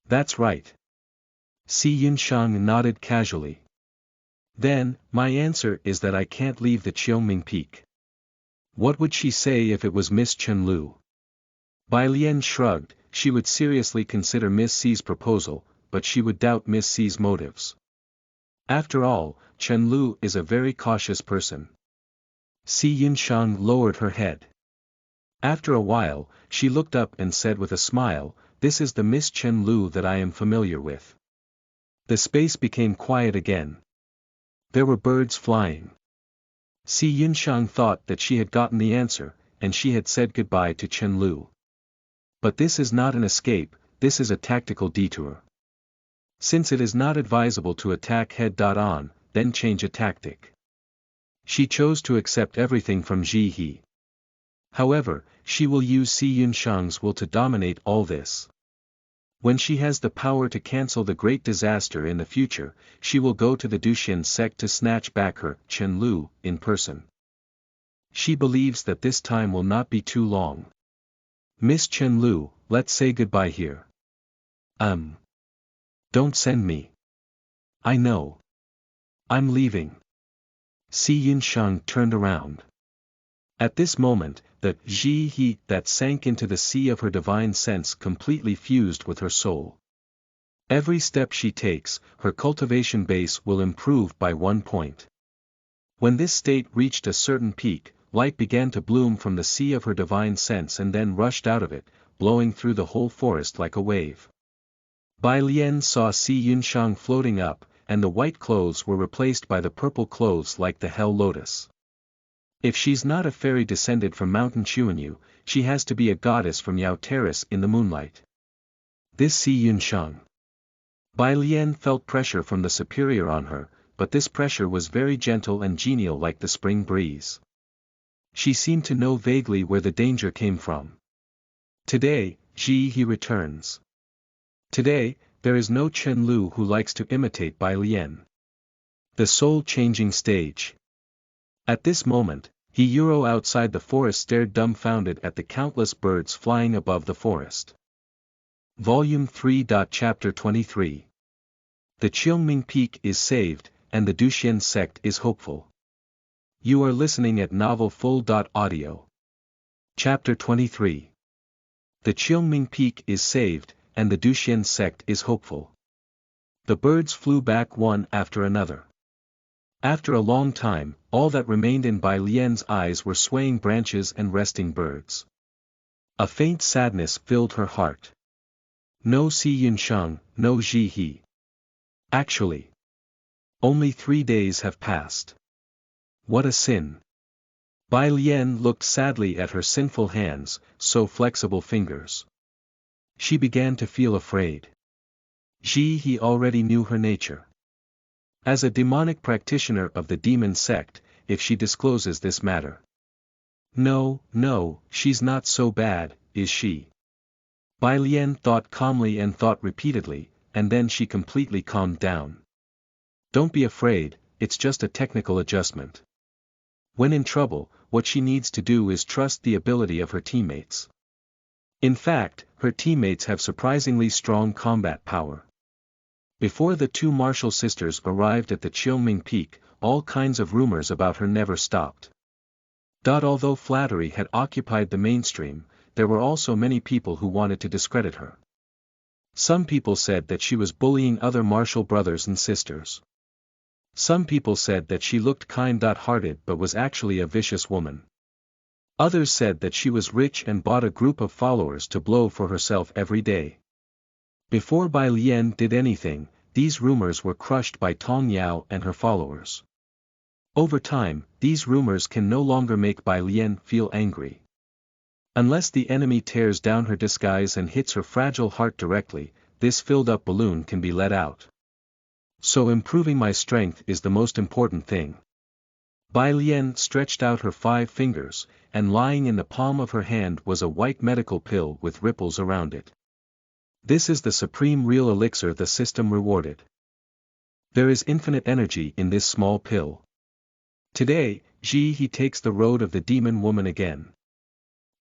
That's right. Si Yunsheng nodded casually. Then, my answer is that I can't leave the Qiongming Peak. What would she say if it was Miss Chen Lu? Bai Lian shrugged, she would seriously consider Miss Si's proposal, but she would doubt Miss Si's motives. After all, Chen Lu is a very cautious person. Si Yunsheng lowered her head. After a while, she looked up and said with a smile, this is the Miss Chen Lu that I am familiar with. The space became quiet again. There were birds flying. Si Yunsheng thought that she had gotten the answer, and she had said goodbye to Chen Lu. But this is not an escape, this is a tactical detour. Since it is not advisable to attack head-on, then change a tactic. She chose to accept everything from Ji He. However, she will use Si Yunsheng's will to dominate all this. When she has the power to cancel the great disaster in the future, she will go to the Duxian sect to snatch back her, Chen Lu, in person. She believes that this time will not be too long. Miss Chen Lu, let's say goodbye here. Don't send me. I know. I'm leaving. Si Yunsheng turned around. At this moment, the Ji He that sank into the sea of her divine sense completely fused with her soul. Every step she takes, her cultivation base will improve by 1 point. When this state reached a certain peak, light began to bloom from the sea of her divine sense and then rushed out of it, blowing through the whole forest like a wave. Bai Lian saw Si Yunsheng floating up, and the white clothes were replaced by the purple clothes like the hell lotus. If she's not a fairy descended from Mountain Xuanhu, she has to be a goddess from Yao Terrace in the moonlight. This Si Yunsheng. Bai Lian felt pressure from the superior on her, but this pressure was very gentle and genial like the spring breeze. She seemed to know vaguely where the danger came from. Today, Ji He returns. Today, there is no Chen Lu who likes to imitate Bai Lian. The soul-changing stage. At this moment, Yuri outside the forest stared dumbfounded at the countless birds flying above the forest. Volume 3. Chapter 23. The Qiongming Peak is saved, and the Duxian sect is hopeful. You are listening at novelfull.audio. Chapter 23. The Qiongming Peak is saved, and the Duxian sect is hopeful. The birds flew back one after another. After a long time, all that remained in Bai Lian's eyes were swaying branches and resting birds. A faint sadness filled her heart. No Si Yunsheng, no Ji He. Actually, only 3 days have passed. What a sin. Bai Lian looked sadly at her sinful hands, so flexible fingers. She began to feel afraid. He already knew her nature. As a demonic practitioner of the demon sect, if she discloses this matter. No, she's not so bad, is she? Bai Lian thought calmly and thought repeatedly, and then she completely calmed down. Don't be afraid, it's just a technical adjustment. When in trouble, what she needs to do is trust the ability of her teammates. In fact, her teammates have surprisingly strong combat power. Before the two martial sisters arrived at the Qiongming Peak, all kinds of rumors about her never stopped. Although flattery had occupied the mainstream, there were also many people who wanted to discredit her. Some people said that she was bullying other martial brothers and sisters. Some people said that she looked kind-hearted but was actually a vicious woman. Others said that she was rich and bought a group of followers to blow for herself every day. Before Bai Lian did anything, these rumors were crushed by Tong Yao and her followers. Over time, these rumors can no longer make Bai Lian feel angry. Unless the enemy tears down her disguise and hits her fragile heart directly, this filled-up balloon can be let out. So improving my strength is the most important thing. Bai Lian stretched out her 5 fingers, and lying in the palm of her hand was a white medical pill with ripples around it. This is the supreme real elixir the system rewarded. There is infinite energy in this small pill. Today, he takes the road of the demon woman again.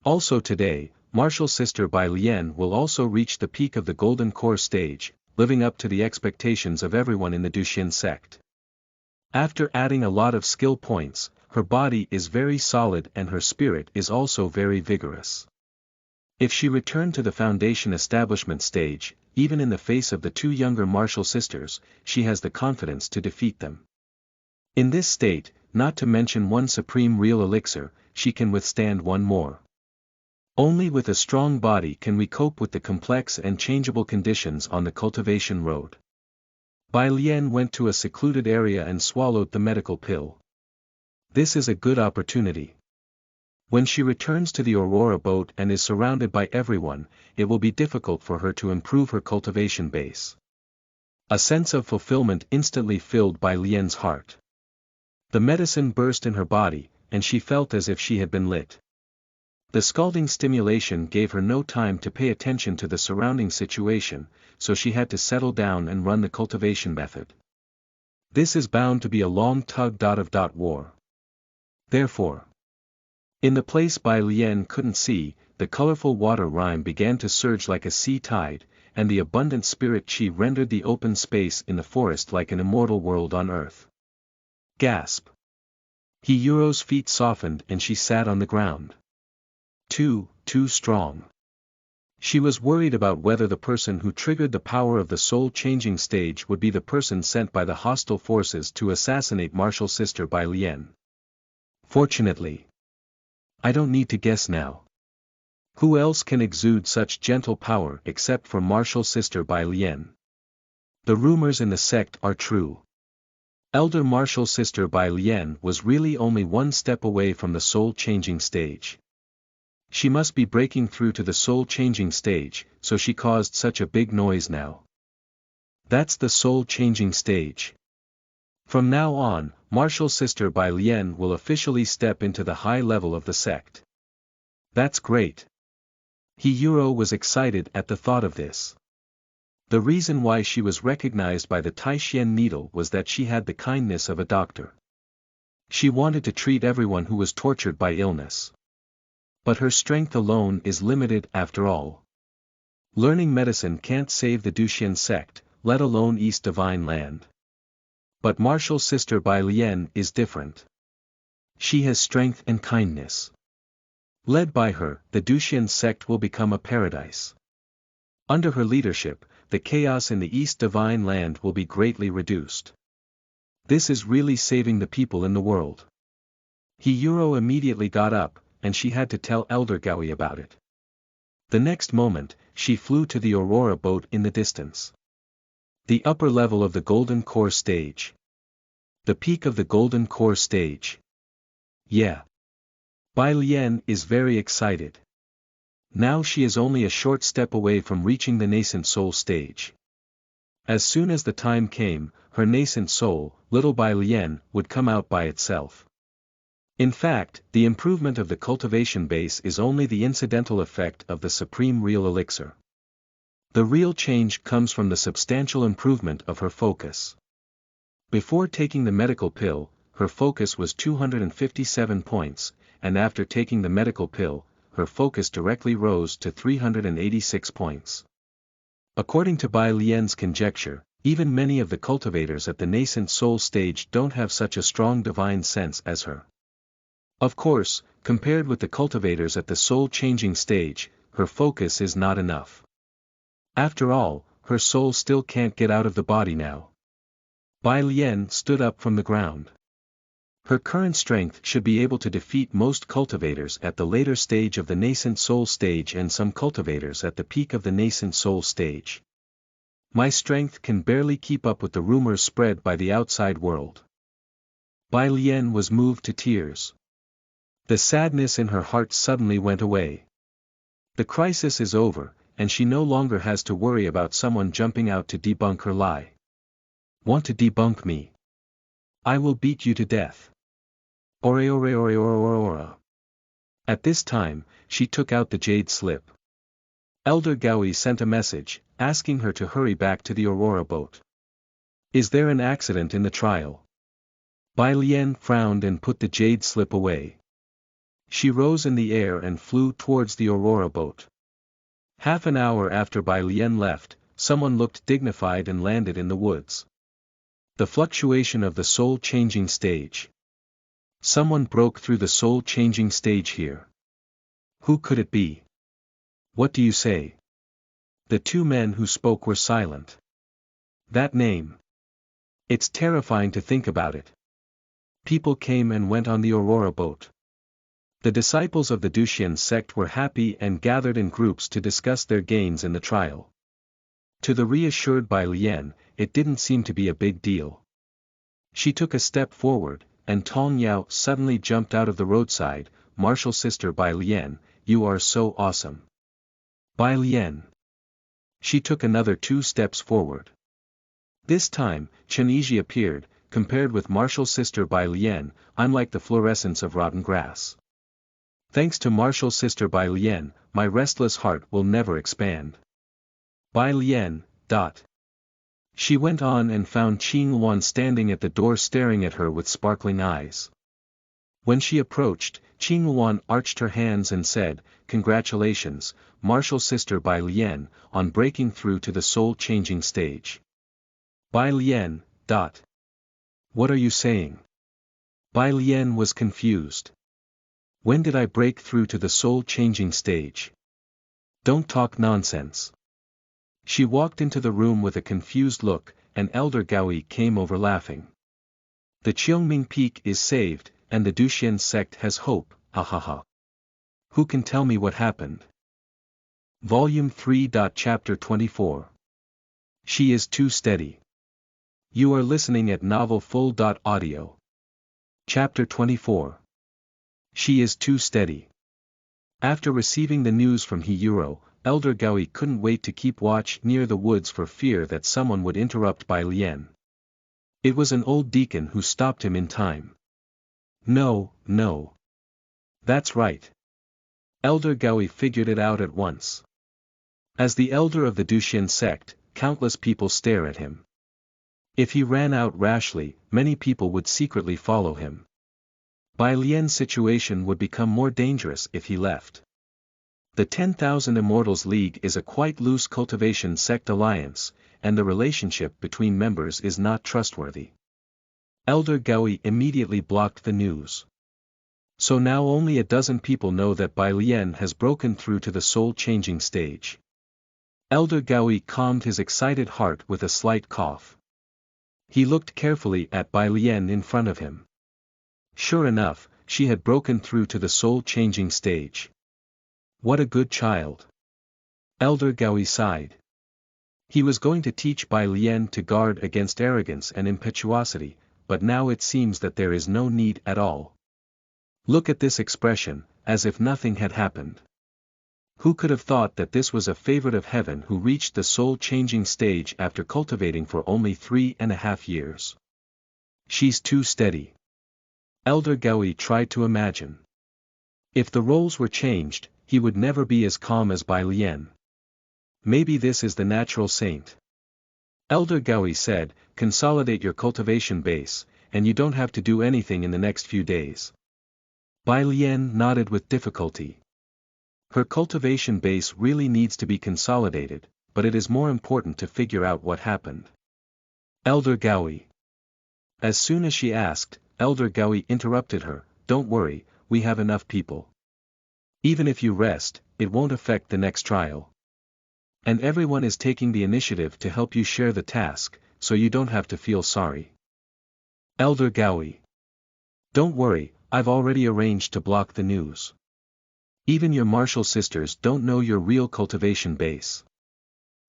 Also today, martial sister Bai Lian will also reach the peak of the golden core stage, living up to the expectations of everyone in the Duxian sect. After adding a lot of skill points, her body is very solid and her spirit is also very vigorous. If she returned to the foundation establishment stage, even in the face of the 2 younger martial sisters, she has the confidence to defeat them. In this state, not to mention 1 supreme real elixir, she can withstand 1 more. Only with a strong body can we cope with the complex and changeable conditions on the cultivation road. Bai Lian went to a secluded area and swallowed the medical pill. This is a good opportunity. When she returns to the Aurora boat and is surrounded by everyone, it will be difficult for her to improve her cultivation base. A sense of fulfillment instantly filled Bai Lian's heart. The medicine burst in her body, and she felt as if she had been lit. The scalding stimulation gave her no time to pay attention to the surrounding situation, so she had to settle down and run the cultivation method. This is bound to be a long war. Therefore, in the place Bai Lian couldn't see, the colorful water rime began to surge like a sea tide, and the abundant spirit qi rendered the open space in the forest like an immortal world on earth. Gasp! Yuro's feet softened and she sat on the ground. Too strong. She was worried about whether the person who triggered the power of the soul-changing stage would be the person sent by the hostile forces to assassinate martial sister Bai Lian. Fortunately, I don't need to guess now. Who else can exude such gentle power except for martial sister Bai Lian? The rumors in the sect are true. Elder martial sister Bai Lian was really only 1 step away from the soul-changing stage. She must be breaking through to the soul-changing stage, so she caused such a big noise now. That's the soul-changing stage. From now on, martial sister Bai Lian will officially step into the high level of the sect. That's great. Yuri was excited at the thought of this. The reason why she was recognized by the Taishan needle was that she had the kindness of a doctor. She wanted to treat everyone who was tortured by illness. But her strength alone is limited after all. Learning medicine can't save the Duxian sect, let alone East Divine Land. But martial sister Bai Lian is different. She has strength and kindness. Led by her, the Duxian sect will become a paradise. Under her leadership, the chaos in the East Divine Land will be greatly reduced. This is really saving the people in the world. Yuri immediately got up, and she had to tell Elder Gaui about it. The next moment, she flew to the Aurora boat in the distance. The upper level of the Golden Core stage. The peak of the Golden Core stage. Yeah. Bai Lian is very excited. Now she is only a short step away from reaching the nascent soul stage. As soon as the time came, her nascent soul, little Bai Lian, would come out by itself. In fact, the improvement of the cultivation base is only the incidental effect of the supreme real elixir. The real change comes from the substantial improvement of her focus. Before taking the medical pill, her focus was 257 points, and after taking the medical pill, her focus directly rose to 386 points. According to Bai Lian's conjecture, even many of the cultivators at the nascent soul stage don't have such a strong divine sense as her. Of course, compared with the cultivators at the soul-changing stage, her focus is not enough. After all, her soul still can't get out of the body now. Bai Lian stood up from the ground. Her current strength should be able to defeat most cultivators at the later stage of the nascent soul stage and some cultivators at the peak of the nascent soul stage. My strength can barely keep up with the rumors spread by the outside world. Bai Lian was moved to tears. The sadness in her heart suddenly went away. The crisis is over, and she no longer has to worry about someone jumping out to debunk her lie. Want to debunk me? I will beat you to death. Ore ore ore ore ore ore. At this time, she took out the jade slip. Elder Gaoi sent a message, asking her to hurry back to the Aurora boat. Is there an accident in the trial? Bai Lian frowned and put the jade slip away. She rose in the air and flew towards the Aurora boat. Half an hour after Bai Lian left, someone looked dignified and landed in the woods. The fluctuation of the soul-changing stage. Someone broke through the soul-changing stage here. Who could it be? What do you say? The two men who spoke were silent. That name. It's terrifying to think about it. People came and went on the Aurora boat. The disciples of the Duxian sect were happy and gathered in groups to discuss their gains in the trial. To the reassured Bai Lian, it didn't seem to be a big deal. She took a step forward, and Tong Yao suddenly jumped out of the roadside. Martial sister Bai Lian, you are so awesome. Bai Lian. She took another 2 steps forward. This time, Chen Yizhi appeared. Compared with martial sister Bai Lian, I'm like the fluorescence of rotten grass. Thanks to martial sister Bai Lian, my restless heart will never expand. Bai Lian. She went on and found Xuanhuan standing at the door staring at her with sparkling eyes. When she approached, Xuanhuan arched her hands and said, Congratulations, martial sister Bai Lian, on breaking through to the soul-changing stage. Bai Lian. What are you saying? Bai Lian was confused. When did I break through to the soul-changing stage? Don't talk nonsense. She walked into the room with a confused look, and Elder Gaoi came over laughing. The Qiongming Peak is saved, and the Duxian sect has hope, ha ha ha. Who can tell me what happened? Volume 3. Chapter 24. She is too steady. You are listening at novelfull.audio. Chapter 24. She is too steady. After receiving the news from Yuri, Elder Gaoi couldn't wait to keep watch near the woods for fear that someone would interrupt Bai Lian. It was an old deacon who stopped him in time. No. That's right. Elder Gaoi figured it out at once. As the elder of the Duxian sect, countless people stare at him. If he ran out rashly, many people would secretly follow him. Bai Lian's situation would become more dangerous if he left. The 10,000 Immortals League is a quite loose cultivation sect alliance, and the relationship between members is not trustworthy. Elder Gaoi immediately blocked the news. So now only a dozen people know that Bai Lian has broken through to the soul-changing stage. Elder Gaoi calmed his excited heart with a slight cough. He looked carefully at Bai Lian in front of him. Sure enough, she had broken through to the soul-changing stage. What a good child. Elder Gaoi sighed. He was going to teach Bai Lian to guard against arrogance and impetuosity, but now it seems that there is no need at all. Look at this expression, as if nothing had happened. Who could have thought that this was a favorite of heaven who reached the soul-changing stage after cultivating for only 3.5 years? She's too steady. Elder Gaui tried to imagine. If the roles were changed, he would never be as calm as Bai Lian. Maybe this is the natural saint. Elder Gaui said, consolidate your cultivation base, and you don't have to do anything in the next few days. Bai Lian nodded with difficulty. Her cultivation base really needs to be consolidated, but it is more important to figure out what happened. Elder Gaui. As soon as she asked, Elder Gaui interrupted her, don't worry, we have enough people. Even if you rest, it won't affect the next trial. And everyone is taking the initiative to help you share the task, so you don't have to feel sorry. Elder Gaui. Don't worry, I've already arranged to block the news. Even your martial sisters don't know your real cultivation base.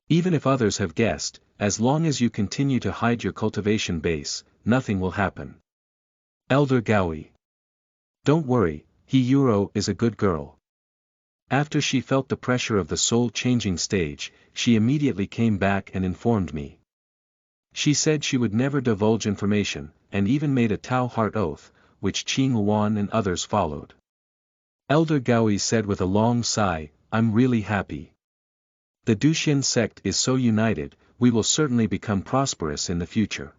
Even if others have guessed, as long as you continue to hide your cultivation base, nothing will happen. Elder Gaui. Don't worry, Yuri is a good girl. After she felt the pressure of the soul-changing stage, she immediately came back and informed me. She said she would never divulge information, and even made a Tao heart oath, which Xuanhuan and others followed. Elder Gaui said with a long sigh, I'm really happy. The Duxian sect is so united, we will certainly become prosperous in the future.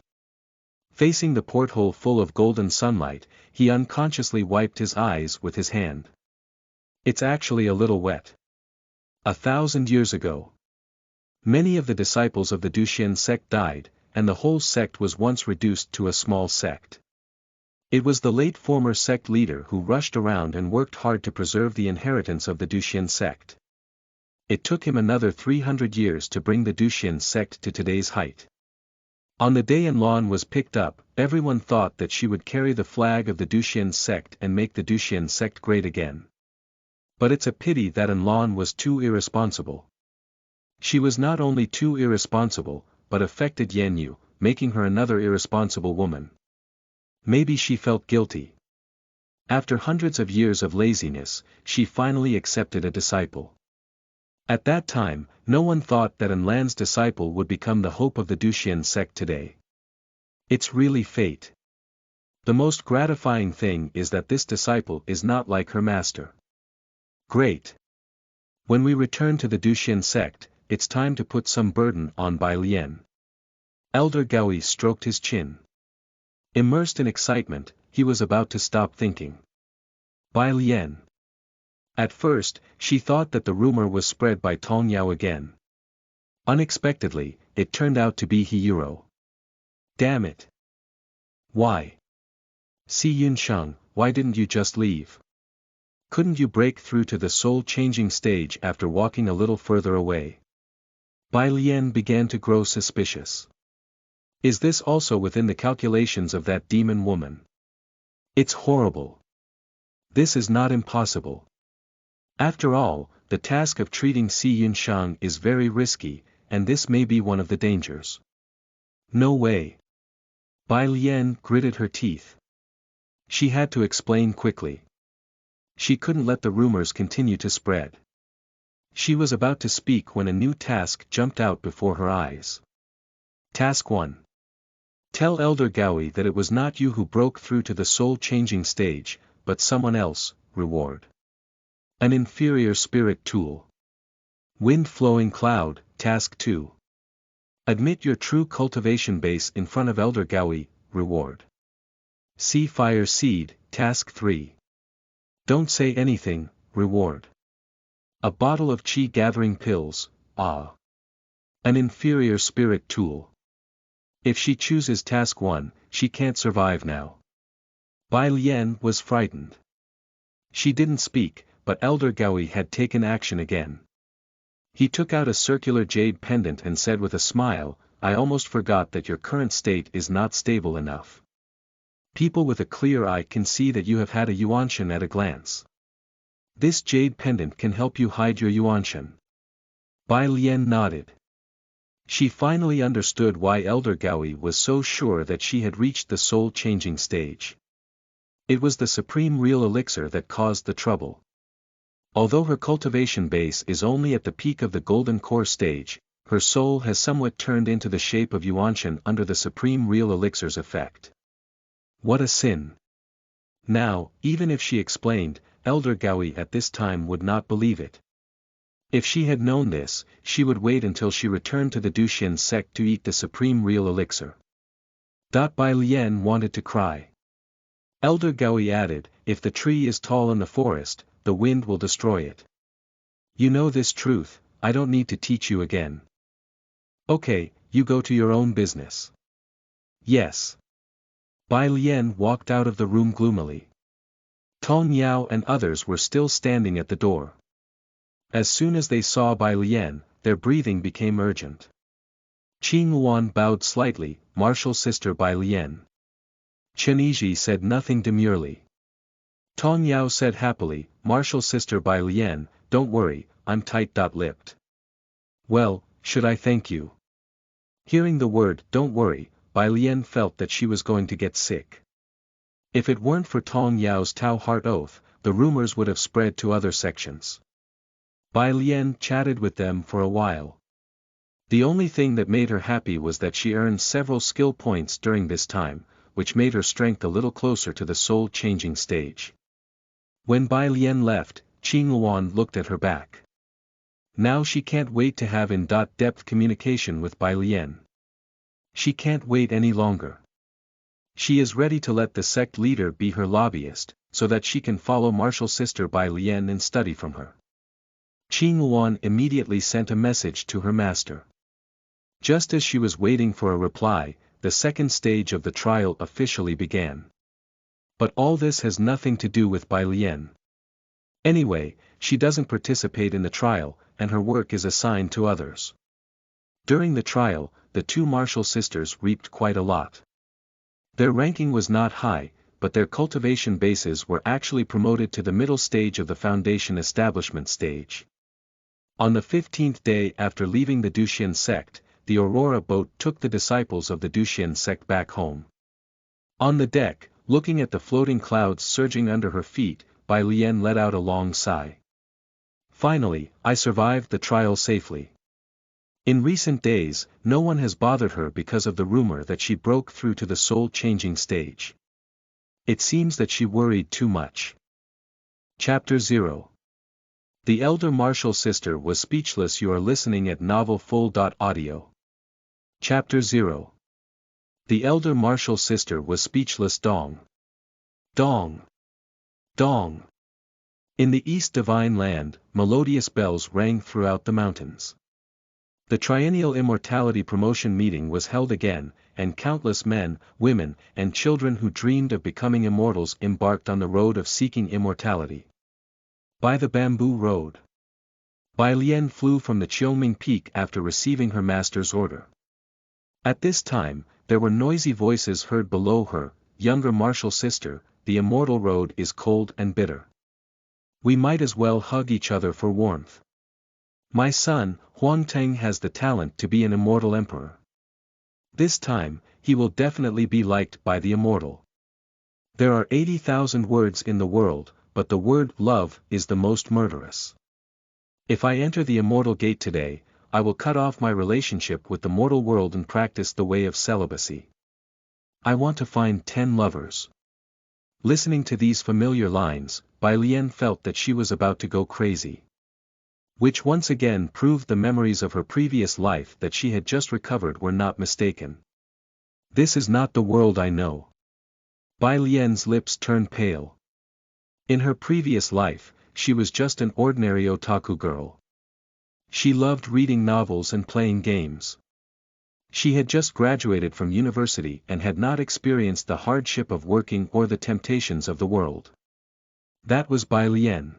Facing the porthole full of golden sunlight, he unconsciously wiped his eyes with his hand. It's actually a little wet. 1,000 years ago, many of the disciples of the Duxian sect died, and the whole sect was once reduced to a small sect. It was the late former sect leader who rushed around and worked hard to preserve the inheritance of the Duxian sect. It took him another 300 years to bring the Duxian sect to today's height. On the day Enlon was picked up, everyone thought that she would carry the flag of the Duxian sect and make the Duxian sect great again. But it's a pity that Enlon was too irresponsible. She was not only too irresponsible, but affected Yanyu, making her another irresponsible woman. Maybe she felt guilty. After hundreds of years of laziness, she finally accepted a disciple. At that time, no one thought that Enlan's disciple would become the hope of the Duxian sect today. It's really fate. The most gratifying thing is that this disciple is not like her master. Great. When we return to the Duxian sect, it's time to put some burden on Bai Lian. Elder Gaui stroked his chin. Immersed in excitement, he was about to stop thinking. Bai Lian. At first, she thought that the rumor was spread by Tong Yao again. Unexpectedly, it turned out to be Yuri. Damn it. Why? Si Yunsheng, why didn't you just leave? Couldn't you break through to the soul-changing stage after walking a little further away? Bai Lian began to grow suspicious. Is this also within the calculations of that demon woman? It's horrible. This is not impossible. After all, the task of treating Si Yunsheng is very risky, and this may be one of the dangers. No way. Bai Lian gritted her teeth. She had to explain quickly. She couldn't let the rumors continue to spread. She was about to speak when a new task jumped out before her eyes. Task 1. Tell Elder Gaui that it was not you who broke through to the soul-changing stage, but someone else. Reward. An inferior spirit tool. Wind-flowing cloud. Task 2. Admit your true cultivation base in front of Elder Gaui. Reward. Sea fire seed. Task 3. Don't say anything. Reward. A bottle of chi gathering pills. An inferior spirit tool. If she chooses task 1, she can't survive now. Bai Lian was frightened. She didn't speak, but Elder Gaui had taken action again. He took out a circular jade pendant and said with a smile, I almost forgot that your current state is not stable enough. People with a clear eye can see that you have had a Yuanshan at a glance. This jade pendant can help you hide your Yuanshan. Bai Lian nodded. She finally understood why Elder Gaui was so sure that she had reached the soul-changing stage. It was the supreme real elixir that caused the trouble. Although her cultivation base is only at the peak of the golden core stage, her soul has somewhat turned into the shape of Yuanshan under the supreme real elixir's effect. What a sin! Now, even if she explained, Elder Gaoi at this time would not believe it. If she had known this, she would wait until she returned to the Duxian sect to eat the supreme real elixir. Bai Lian wanted to cry. Elder Gaoi added, if the tree is tall in the forest, the wind will destroy it. You know this truth, I don't need to teach you again. Okay, you go to your own business. Yes. Bai Lian walked out of the room gloomily. Tong Yao and others were still standing at the door. As soon as they saw Bai Lian, their breathing became urgent. Xuanhuan bowed slightly, martial sister Bai Lian. Chenizhi said nothing demurely. Tong Yao said happily, martial sister Bai Lian, don't worry, I'm tight-lipped. Well, should I thank you? Hearing the word, don't worry, Bai Lian felt that she was going to get sick. If it weren't for Tong Yao's Tao heart oath, the rumors would have spread to other sections. Bai Lian chatted with them for a while. The only thing that made her happy was that she earned several skill points during this time, which made her strength a little closer to the soul-changing stage. When Bai Lian left, Xuanhuan looked at her back. Now she can't wait to have in-depth communication with Bai Lian. She can't wait any longer. She is ready to let the sect leader be her lobbyist, so that she can follow martial sister Bai Lian and study from her. Xuanhuan immediately sent a message to her master. Just as she was waiting for a reply, the second stage of the trial officially began. But all this has nothing to do with Bai Lian. Anyway, she doesn't participate in the trial, and her work is assigned to others. During the trial, the two martial sisters reaped quite a lot. Their ranking was not high, but their cultivation bases were actually promoted to the middle stage of the foundation establishment stage. On the 15th day after leaving the Duxian sect, the Aurora boat took the disciples of the Duxian sect back home. On the deck, looking at the floating clouds surging under her feet, Bai Lian let out a long sigh. Finally, I survived the trial safely. In recent days, no one has bothered her because of the rumor that she broke through to the soul-changing stage. It seems that she worried too much. Chapter 0. The elder martial sister was speechless. You are listening at novelfull.audio. Chapter 0. The elder martial sister was speechless. Dong. Dong. Dong. In the East Divine Land, melodious bells rang throughout the mountains. The triennial immortality promotion meeting was held again, and countless men, women, and children who dreamed of becoming immortals embarked on the road of seeking immortality. By the bamboo road. Bai Lian flew from the Qiongming Peak after receiving her master's order. At this time, there were noisy voices heard below her. Younger martial sister, the immortal road is cold and bitter. We might as well hug each other for warmth. My son, Huangteng has the talent to be an immortal emperor. This time, he will definitely be liked by the immortal. There are 80,000 words in the world, but the word love is the most murderous. If I enter the immortal gate today, I will cut off my relationship with the mortal world and practice the way of celibacy. I want to find 10 lovers. Listening to these familiar lines, Bai Lian felt that she was about to go crazy. Which once again proved the memories of her previous life that she had just recovered were not mistaken. This is not the world I know. Bai Lian's lips turned pale. In her previous life, she was just an ordinary otaku girl. She loved reading novels and playing games. She had just graduated from university and had not experienced the hardship of working or the temptations of the world. That was Bai Lian.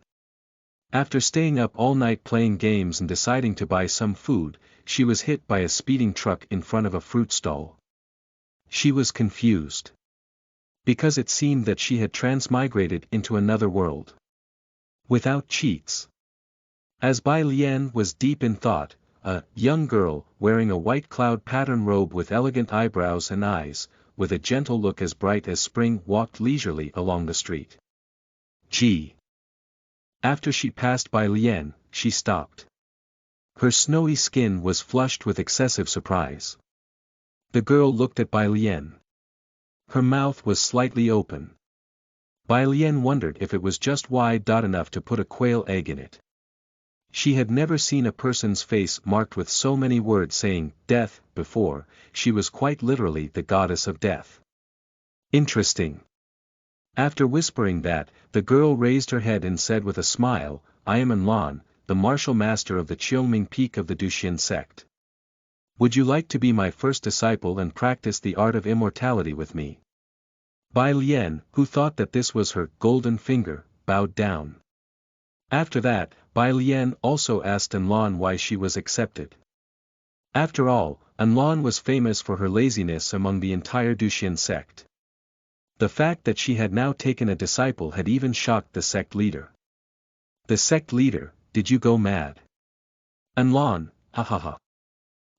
After staying up all night playing games and deciding to buy some food, she was hit by a speeding truck in front of a fruit stall. She was confused. Because it seemed that she had transmigrated into another world. Without cheats. As Bai Lian was deep in thought, a young girl, wearing a white cloud pattern robe with elegant eyebrows and eyes, with a gentle look as bright as spring, walked leisurely along the street. Gee! After she passed by Lien, she stopped. Her snowy skin was flushed with excessive surprise. The girl looked at Bai Lien. Her mouth was slightly open. Bai Lien wondered if it was just wide enough to put a quail egg in it. She had never seen a person's face marked with so many words saying, death, before. She was quite literally the goddess of death. Interesting. After whispering that, the girl raised her head and said with a smile, I am Enlon, the martial master of the Qiongming peak of the Duxian sect. Would you like to be my first disciple and practice the art of immortality with me? Bai Lien, who thought that this was her golden finger, bowed down. After that, Bai Lien also asked Enlon why she was accepted. After all, Enlon was famous for her laziness among the entire Duxian sect. The fact that she had now taken a disciple had even shocked the sect leader. The sect leader, did you go mad? Enlon, ha ha ha.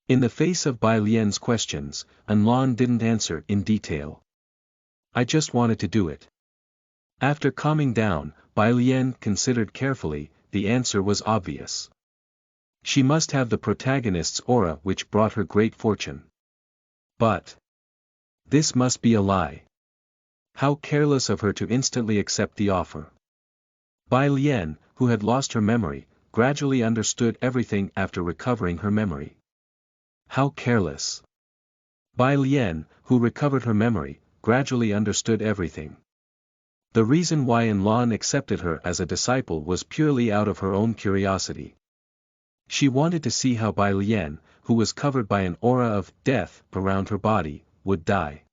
In the face of Bai Lien's questions, Enlon didn't answer in detail. I just wanted to do it. After calming down, Bai Lien considered carefully, the answer was obvious. She must have the protagonist's aura which brought her great fortune. But this must be a lie. How careless of her to instantly accept the offer. Bai Lien, who had lost her memory, gradually understood everything after recovering her memory. How careless. Bai Lien, who recovered her memory, gradually understood everything. The reason why Enlon accepted her as a disciple was purely out of her own curiosity. She wanted to see how Bai Lien, who was covered by an aura of death around her body, would die.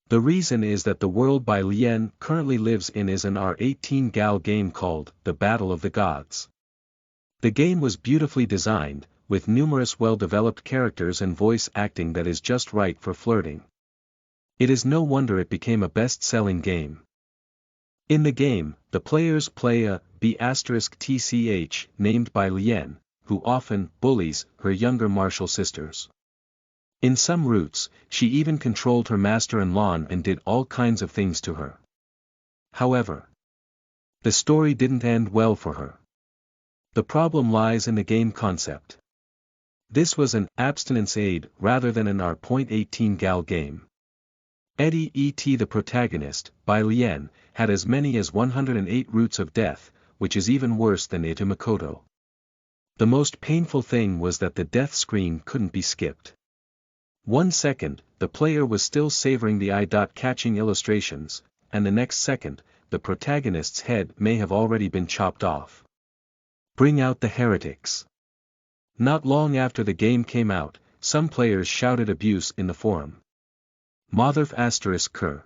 The reason is that the world Bai Lien currently lives in is an R18 Gal game called The Battle of the Gods. The game was beautifully designed, with numerous well-developed characters and voice acting that is just right for flirting. It is no wonder it became a best-selling game. In the game, the players play a B*TCH named Bai Lien, who often bullies her younger martial sisters. In some routes, she even controlled her master Enlon and did all kinds of things to her. However, the story didn't end well for her. The problem lies in the game concept. This was an abstinence aid rather than an R.18 Gal game. Eddie E.T. the protagonist, Bai Lien, had as many as 108 roots of death, which is even worse than Ito Makoto. The most painful thing was that the death screen couldn't be skipped. 1 second, the player was still savoring the eye-catching illustrations, and the next second, the protagonist's head may have already been chopped off. Bring out the heretics. Not long after the game came out, some players shouted abuse in the forum. Motherf ***.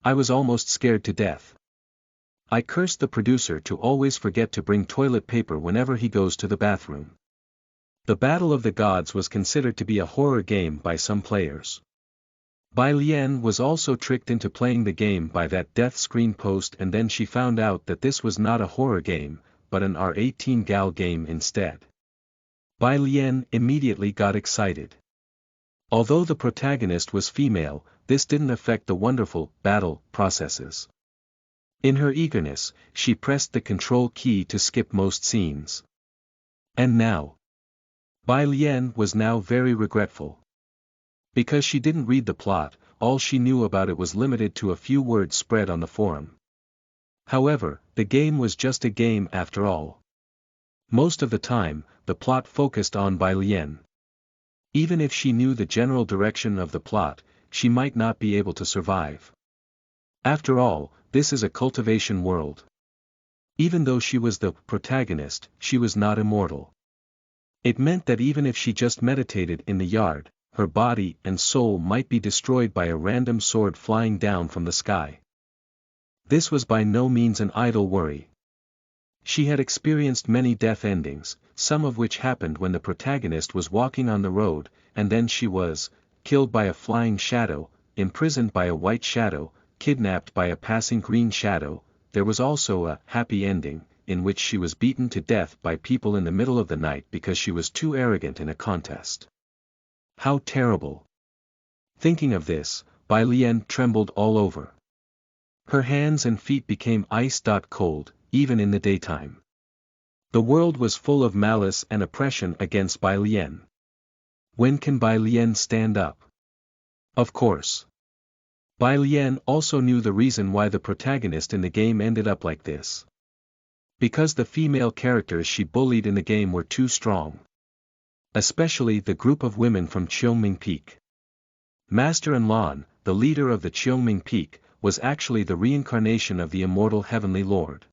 I was almost scared to death. I cursed the producer to always forget to bring toilet paper whenever he goes to the bathroom. The Battle of the Gods was considered to be a horror game by some players. Bai Lien was also tricked into playing the game by that death screen post, and then she found out that this was not a horror game, but an R18 Gal game instead. Bai Lien immediately got excited. Although the protagonist was female, this didn't affect the wonderful battle processes. In her eagerness, she pressed the control key to skip most scenes. And now, Bai Lien was now very regretful. Because she didn't read the plot, all she knew about it was limited to a few words spread on the forum. However, the game was just a game after all. Most of the time, the plot focused on Bai Lien. Even if she knew the general direction of the plot, she might not be able to survive. After all, this is a cultivation world. Even though she was the protagonist, she was not immortal. It meant that even if she just meditated in the yard, her body and soul might be destroyed by a random sword flying down from the sky. This was by no means an idle worry. She had experienced many death endings, some of which happened when the protagonist was walking on the road, and then she was killed by a flying shadow, imprisoned by a white shadow, kidnapped by a passing green shadow. There was also a happy ending, in which she was beaten to death by people in the middle of the night because she was too arrogant in a contest. How terrible! Thinking of this, Bai Lian trembled all over. Her hands and feet became ice-cold, even in the daytime. The world was full of malice and oppression against Bai Lian. When can Bai Lian stand up? Of course. Bai Lian also knew the reason why the protagonist in the game ended up like this. Because the female characters she bullied in the game were too strong. Especially the group of women from Cheongming Peak. Master Lan, the leader of the Cheongming Peak, was actually the reincarnation of the immortal Heavenly Lord.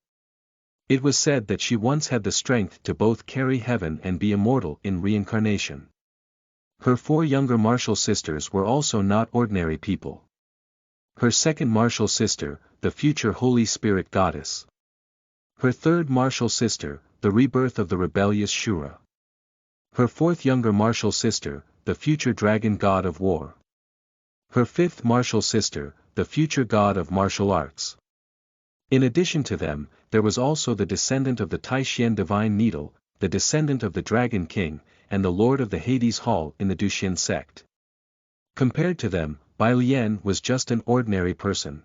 It was said that she once had the strength to both carry heaven and be immortal in reincarnation. Her 4 younger martial sisters were also not ordinary people. Her second martial sister, the future Holy Spirit goddess. Her third martial sister, the rebirth of the rebellious Shura. Her fourth younger martial sister, the future dragon god of war. Her fifth martial sister, the future god of martial arts. In addition to them, there was also the descendant of the Taishian divine needle, the descendant of the Dragon King, and the lord of the Hades Hall in the Duxian sect. Compared to them, Bai Lian was just an ordinary person.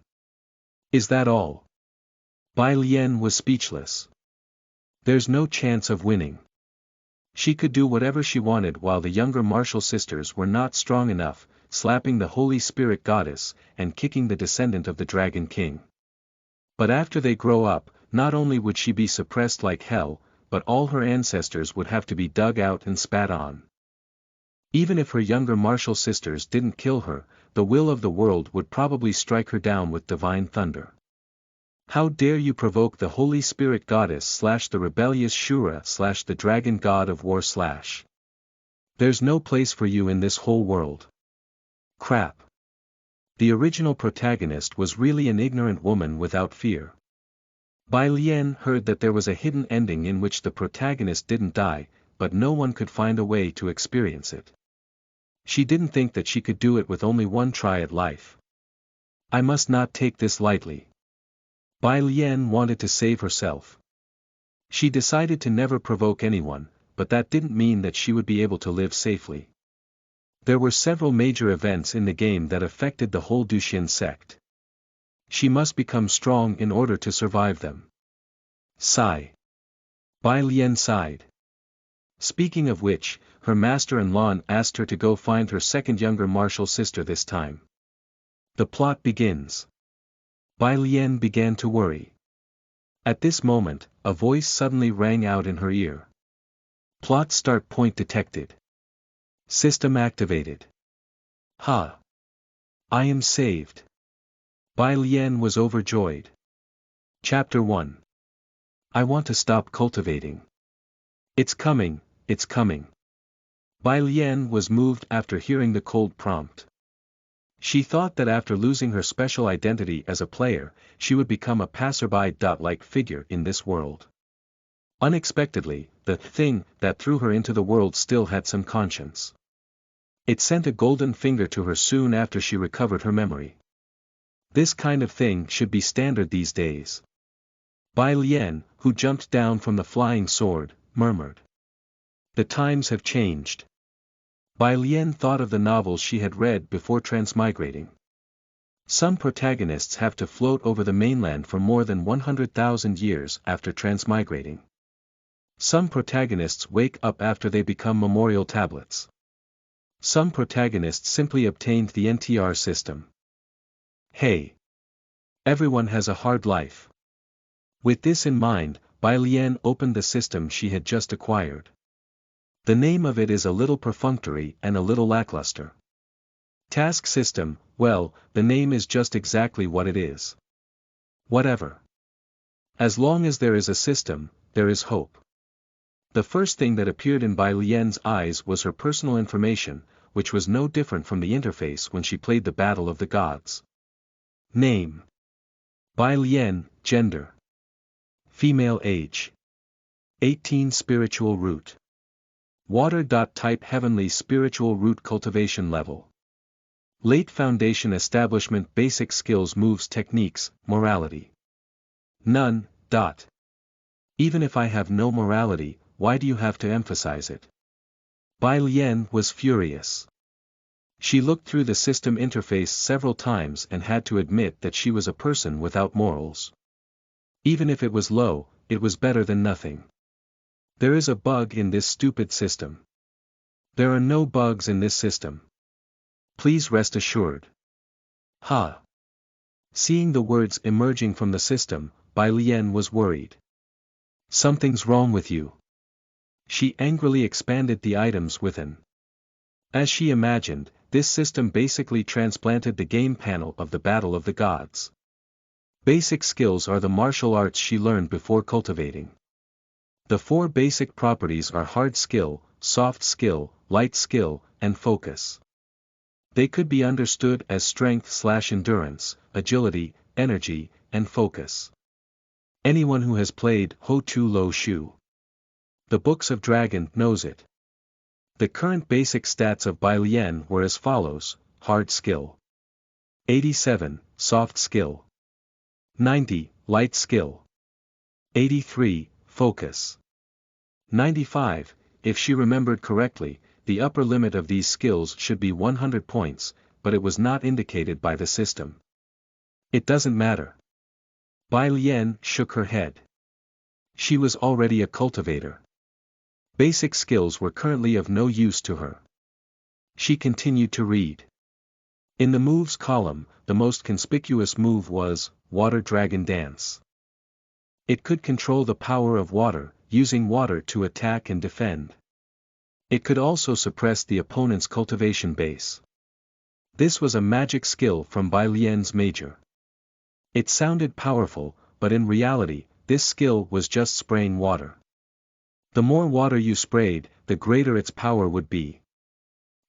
Is that all? Bai Lian was speechless. There's no chance of winning. She could do whatever she wanted while the younger martial sisters were not strong enough, slapping the Holy Spirit goddess, and kicking the descendant of the Dragon King. But after they grow up, not only would she be suppressed like hell, but all her ancestors would have to be dug out and spat on. Even if her younger martial sisters didn't kill her, the will of the world would probably strike her down with divine thunder. How dare you provoke the Holy Spirit goddess / the rebellious Shura / the dragon god of war / There's no place for you in this whole world. Crap. The original protagonist was really an ignorant woman without fear. Bai Lian heard that there was a hidden ending in which the protagonist didn't die, but no one could find a way to experience it. She didn't think that she could do it with only one try at life. I must not take this lightly. Bai Lian wanted to save herself. She decided to never provoke anyone, but that didn't mean that she would be able to live safely. There were several major events in the game that affected the whole Duxian sect. She must become strong in order to survive them. Sigh. Bai Lian sighed. Speaking of which, her master Lan asked her to go find her second younger martial sister this time. The plot begins. Bai Lian began to worry. At this moment, a voice suddenly rang out in her ear. Plot start point detected. System activated. Ha! I am saved. Bai Lian was overjoyed. Chapter 1. I want to stop cultivating. It's coming, it's coming. Bai Lian was moved after hearing the cold prompt. She thought that after losing her special identity as a player, she would become a passerby-like figure in this world. Unexpectedly, the thing that threw her into the world still had some conscience. It sent a golden finger to her soon after she recovered her memory. This kind of thing should be standard these days. Bai Lian, who jumped down from the flying sword, murmured. The times have changed. Bai Lian thought of the novels she had read before transmigrating. Some protagonists have to float over the mainland for more than 100,000 years after transmigrating. Some protagonists wake up after they become memorial tablets. Some protagonists simply obtained the NTR system. Hey! Everyone has a hard life. With this in mind, Bai Lian opened the system she had just acquired. The name of it is a little perfunctory and a little lackluster. Task system, well, the name is just exactly what it is. Whatever. As long as there is a system, there is hope. The first thing that appeared in Bai Lian's eyes was her personal information, which was no different from the interface when she played the Battle of the Gods. Name. Bai Lian, gender. Female age. 18 spiritual root. Water. Type heavenly spiritual root cultivation level. Late foundation establishment basic skills moves techniques, morality. None. Even if I have no morality, why do you have to emphasize it? Bai Lian was furious. She looked through the system interface several times and had to admit that she was a person without morals. Even if it was low, it was better than nothing. There is a bug in this stupid system. There are no bugs in this system. Please rest assured. Ha! Seeing the words emerging from the system, Bai Lian was worried. Something's wrong with you. She angrily expanded the items within. As she imagined, this system basically transplanted the game panel of the Battle of the Gods. Basic skills are the martial arts she learned before cultivating. The 4 basic properties are hard skill, soft skill, light skill, and focus. They could be understood as strength/endurance, agility, energy, and focus. Anyone who has played Ho Tu Lo Shu, the Books of Dragon, knows it. The current basic stats of Bai Lian were as follows: hard skill 87, soft skill 90, light skill 83, focus 95. If she remembered correctly, the upper limit of these skills should be 100 points, but it was not indicated by the system. It doesn't matter. Bai Lian shook her head. She was already a cultivator. Basic skills were currently of no use to her. She continued to read. In the moves column, the most conspicuous move was Water Dragon Dance. It could control the power of water, using water to attack and defend. It could also suppress the opponent's cultivation base. This was a magic skill from Bai Lian's major. It sounded powerful, but in reality, this skill was just spraying water. The more water you sprayed, the greater its power would be.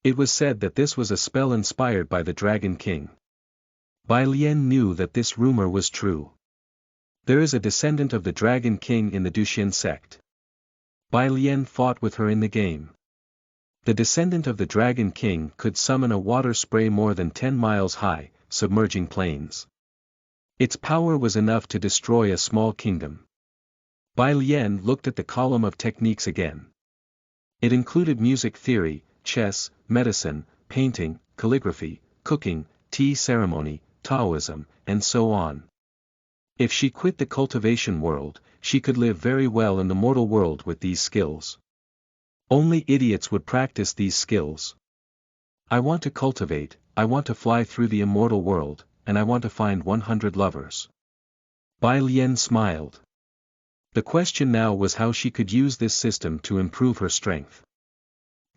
It was said that this was a spell inspired by the Dragon King. Bai Lian knew that this rumor was true. There is a descendant of the Dragon King in the Duxian sect. Bai Lian fought with her in the game. The descendant of the Dragon King could summon a water spray more than 10 miles high, submerging plains. Its power was enough to destroy a small kingdom. Bai Lian looked at the column of techniques again. It included music theory, chess, medicine, painting, calligraphy, cooking, tea ceremony, Taoism, and so on. If she quit the cultivation world, she could live very well in the mortal world with these skills. Only idiots would practice these skills. I want to cultivate, I want to fly through the immortal world, and I want to find 100 lovers. Bai Lian smiled. The question now was how she could use this system to improve her strength.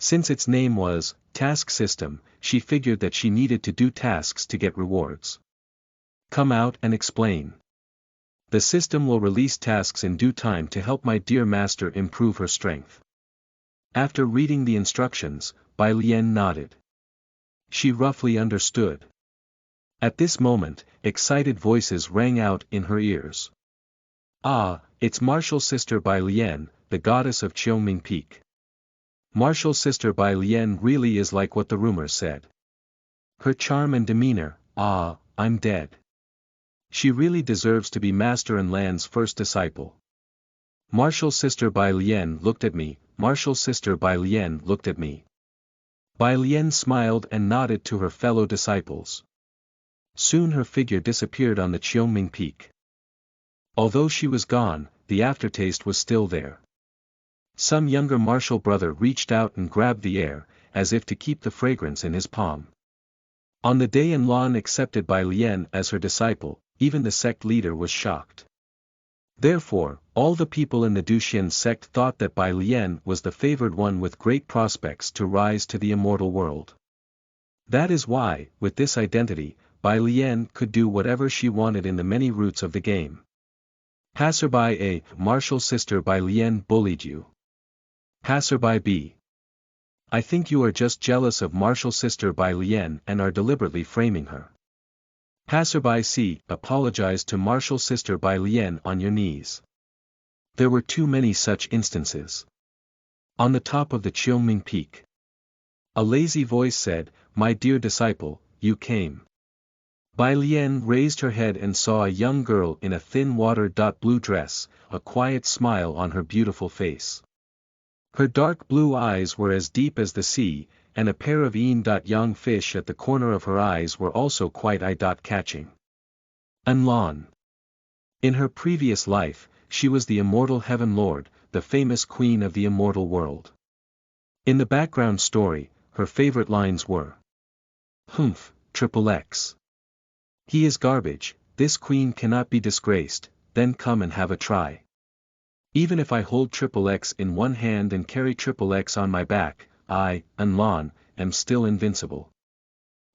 Since its name was Task System, she figured that she needed to do tasks to get rewards. Come out and explain. The system will release tasks in due time to help my dear master improve her strength. After reading the instructions, Bai Lian nodded. She roughly understood. At this moment, excited voices rang out in her ears. Ah, it's Martial Sister Bai Lian, the goddess of Qiongming Peak. Martial Sister Bai Lian really is like what the rumors said. Her charm and demeanor, I'm dead. She really deserves to be Master Enlan's first disciple. Martial Sister Bai Lian looked at me, Martial Sister Bai Lian looked at me. Bai Lian smiled and nodded to her fellow disciples. Soon her figure disappeared on the Qiongming Peak. Although she was gone, the aftertaste was still there. Some younger martial brother reached out and grabbed the air, as if to keep the fragrance in his palm. On the day Enlan accepted Bai Lian as her disciple, even the sect leader was shocked. Therefore, all the people in the Duxian sect thought that Bai Lian was the favored one with great prospects to rise to the immortal world. That is why, with this identity, Bai Lian could do whatever she wanted in the many routes of the game. Passerby A. Martial Sister Bai Lian bullied you. Passerby B. I think you are just jealous of Martial Sister Bai Lian and are deliberately framing her. Passerby C. Apologize to Martial Sister Bai Lian on your knees. There were too many such instances. On the top of the Qiongming Peak, a lazy voice said, My dear disciple, you came. Bai Lian raised her head and saw a young girl in a thin water-blue dress, a quiet smile on her beautiful face. Her dark blue eyes were as deep as the sea, and a pair of young fish at the corner of her eyes were also quite eye-catching. Xuanhuan. In her previous life, she was the immortal Heaven Lord, the famous queen of the immortal world. In the background story, her favorite lines were, "Humph, Triple X. He is garbage, this queen cannot be disgraced, then come and have a try. Even if I hold Triple X in one hand and carry Triple X on my back, I, Xuanhuan, am still invincible."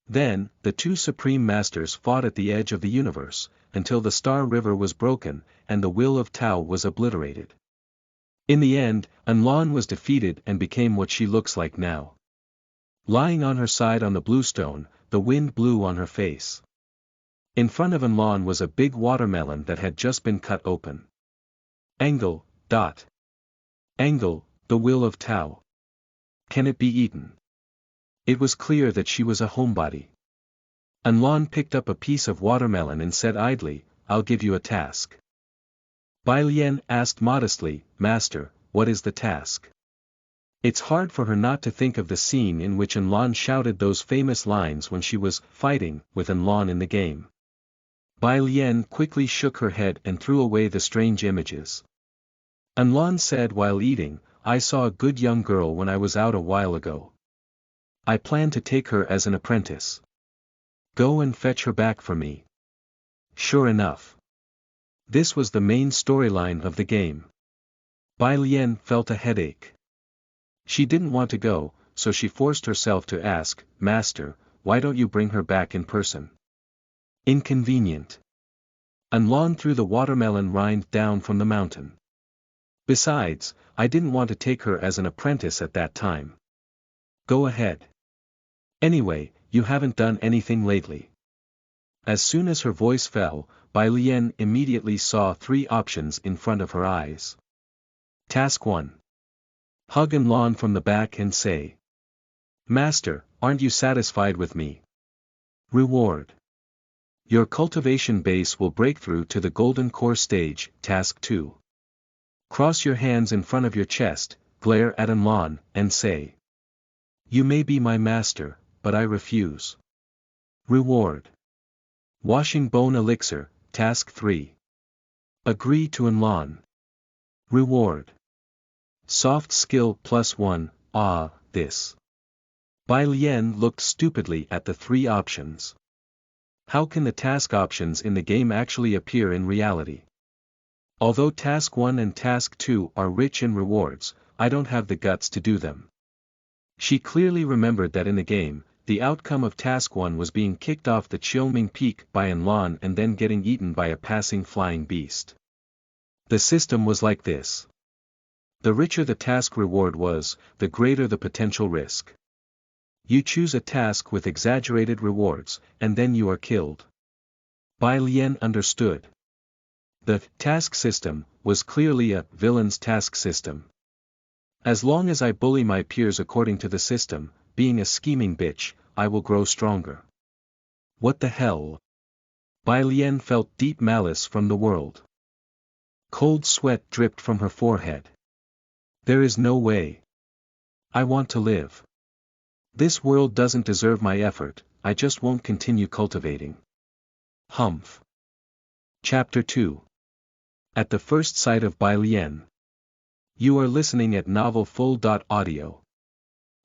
Then, the two supreme masters fought at the edge of the universe, until the Star River was broken, and the will of Tao was obliterated. In the end, Xuanhuan was defeated and became what she looks like now. Lying on her side on the bluestone, the wind blew on her face. In front of Xuanhuan was a big watermelon that had just been cut open. Angle, dot. Angle, the will of Tao. Can it be eaten? It was clear that she was a homebody. Xuanhuan picked up a piece of watermelon and said idly, "I'll give you a task." Bai Lian asked modestly, "Master, what is the task?" It's hard for her not to think of the scene in which Xuanhuan shouted those famous lines when she was fighting with Xuanhuan in the game. Bai Lian quickly shook her head and threw away the strange images. Xuanhuan said while eating, "I saw a good young girl when I was out a while ago. I plan to take her as an apprentice. Go and fetch her back for me." Sure enough. This was the main storyline of the game. Bai Lian felt a headache. She didn't want to go, so she forced herself to ask, "Master, why don't you bring her back in person?" Inconvenient. Xuanhuan threw the watermelon rind down from the mountain. Besides, I didn't want to take her as an apprentice at that time. Go ahead. Anyway, you haven't done anything lately. As soon as her voice fell, Bai Lian immediately saw three options in front of her eyes. Task 1. Hug Xuanhuan from the back and say, "Master, aren't you satisfied with me?" Reward. Your cultivation base will break through to the golden core stage. Task 2. Cross your hands in front of your chest, glare at Xuanhuan, and say, "You may be my master, but I refuse." Reward. Washing bone elixir. Task 3. Agree to Xuanhuan. Reward. Soft skill +1, this. Bai Lian looked stupidly at the three options. How can the task options in the game actually appear in reality? Although Task 1 and Task 2 are rich in rewards, I don't have the guts to do them. She clearly remembered that in the game, the outcome of Task 1 was being kicked off the Qiuming Peak by Xuanhuan and then getting eaten by a passing flying beast. The system was like this. The richer the task reward was, the greater the potential risk. You choose a task with exaggerated rewards, and then you are killed. Bai Lian understood. The task system was clearly a villain's task system. As long as I bully my peers according to the system, being a scheming bitch, I will grow stronger. What the hell? Bai Lian felt deep malice from the world. Cold sweat dripped from her forehead. There is no way. I want to live. This world doesn't deserve my effort, I just won't continue cultivating. Humph. Chapter 2. At the first sight of Bai Lian. You are listening at novelfull.audio.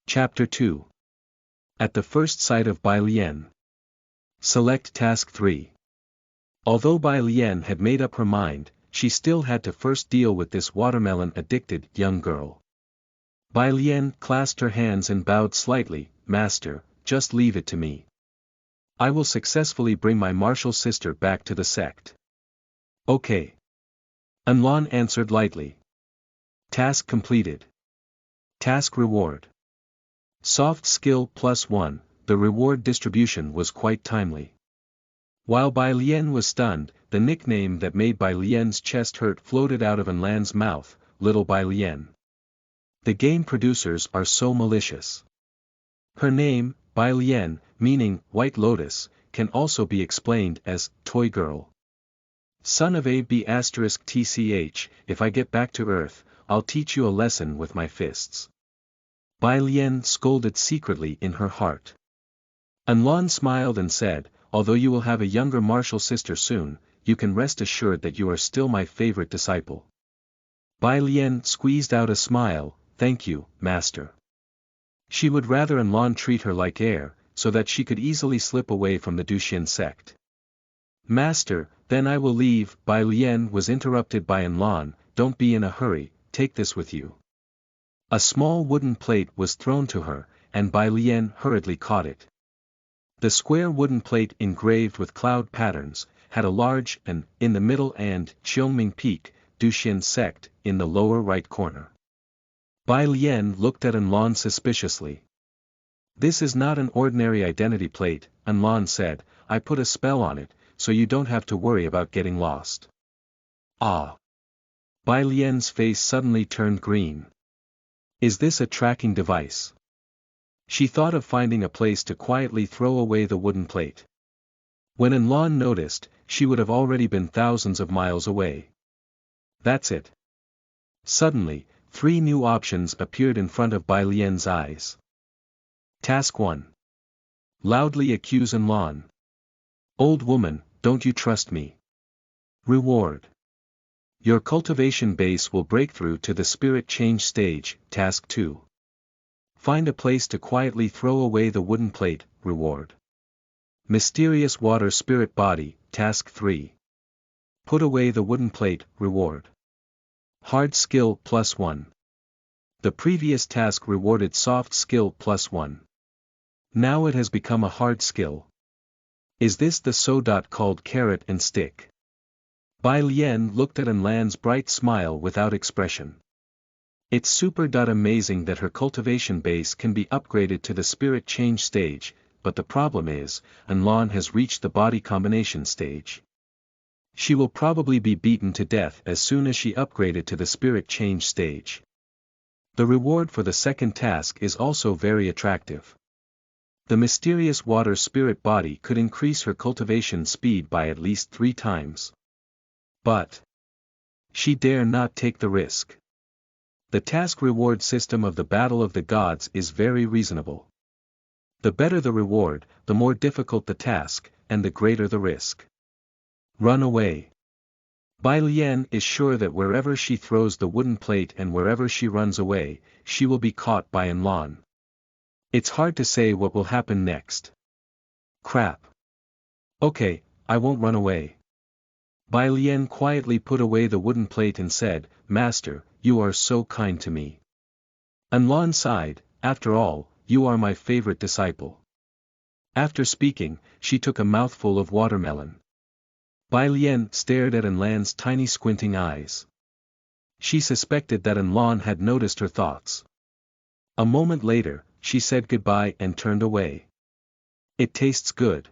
Chapter 2. At the first sight of Bai Lian. Select Task 3. Although Bai Lian had made up her mind, she still had to first deal with this watermelon-addicted young girl. Bai Lian clasped her hands and bowed slightly, "Master, just leave it to me. I will successfully bring my martial sister back to the sect." Okay. Xuanhuan answered lightly. Task completed. Task reward. Soft skill +1, the reward distribution was quite timely. While Bai Lian was stunned, the nickname that made Bai Lian's chest hurt floated out of Xuanhuan's mouth, Little Bai Lian. The game producers are so malicious. Her name, Bai Lian, meaning White Lotus, can also be explained as Toy Girl. Son of AB*TCH, if I get back to Earth, I'll teach you a lesson with my fists. Bai Lian scolded secretly in her heart. Anlan smiled and said, although you will have a younger martial sister soon, you can rest assured that you are still my favorite disciple. Bai Lian squeezed out a smile, thank you, master. She would rather Anlan treat her like air, so that she could easily slip away from the Duxian sect. Master, then I will leave. Bai Lian was interrupted by Anlan, don't be in a hurry, take this with you. A small wooden plate was thrown to her, and Bai Lian hurriedly caught it. The square wooden plate engraved with cloud patterns, had a large N in the middle and Qiongming Peak, Duxian sect, in the lower right corner. Bai Lian looked at Anlan suspiciously. This is not an ordinary identity plate, Anlan said, I put a spell on it, so you don't have to worry about getting lost. Ah! Bai Lian's face suddenly turned green. Is this a tracking device? She thought of finding a place to quietly throw away the wooden plate. When Anlan noticed, she would have already been thousands of miles away. That's it. Suddenly, 3 new options appeared in front of Bai Lian's eyes. Task 1. Loudly accuse Anlan. Old woman, don't you trust me? Reward. Your cultivation base will break through to the spirit change stage. Task 2. Find a place to quietly throw away the wooden plate. Reward. Mysterious water spirit body. Task 3. Put away the wooden plate. Reward. Hard skill +1. The previous task rewarded soft skill +1. Now it has become a hard skill. Is this the so-called carrot and stick? Bai Lian looked at Anlan's bright smile without expression. It's super amazing that her cultivation base can be upgraded to the spirit change stage, but the problem is, Anlan has reached the body combination stage. She will probably be beaten to death as soon as she upgraded to the spirit change stage. The reward for the second task is also very attractive. The mysterious water spirit body could increase her cultivation speed by at least 3 times. But she dare not take the risk. The task reward system of the Battle of the Gods is very reasonable. The better the reward, the more difficult the task, and the greater the risk. Run away. Bai Lian is sure that wherever she throws the wooden plate and wherever she runs away, she will be caught by Anlan. It's hard to say what will happen next. Crap. Okay, I won't run away. Bai Lian quietly put away the wooden plate and said, Master, you are so kind to me. Anlan sighed, after all, you are my favorite disciple. After speaking, she took a mouthful of watermelon. Bai Lian stared at Anlan's tiny squinting eyes. She suspected that Anlan had noticed her thoughts. A moment later, she said goodbye and turned away. It tastes good.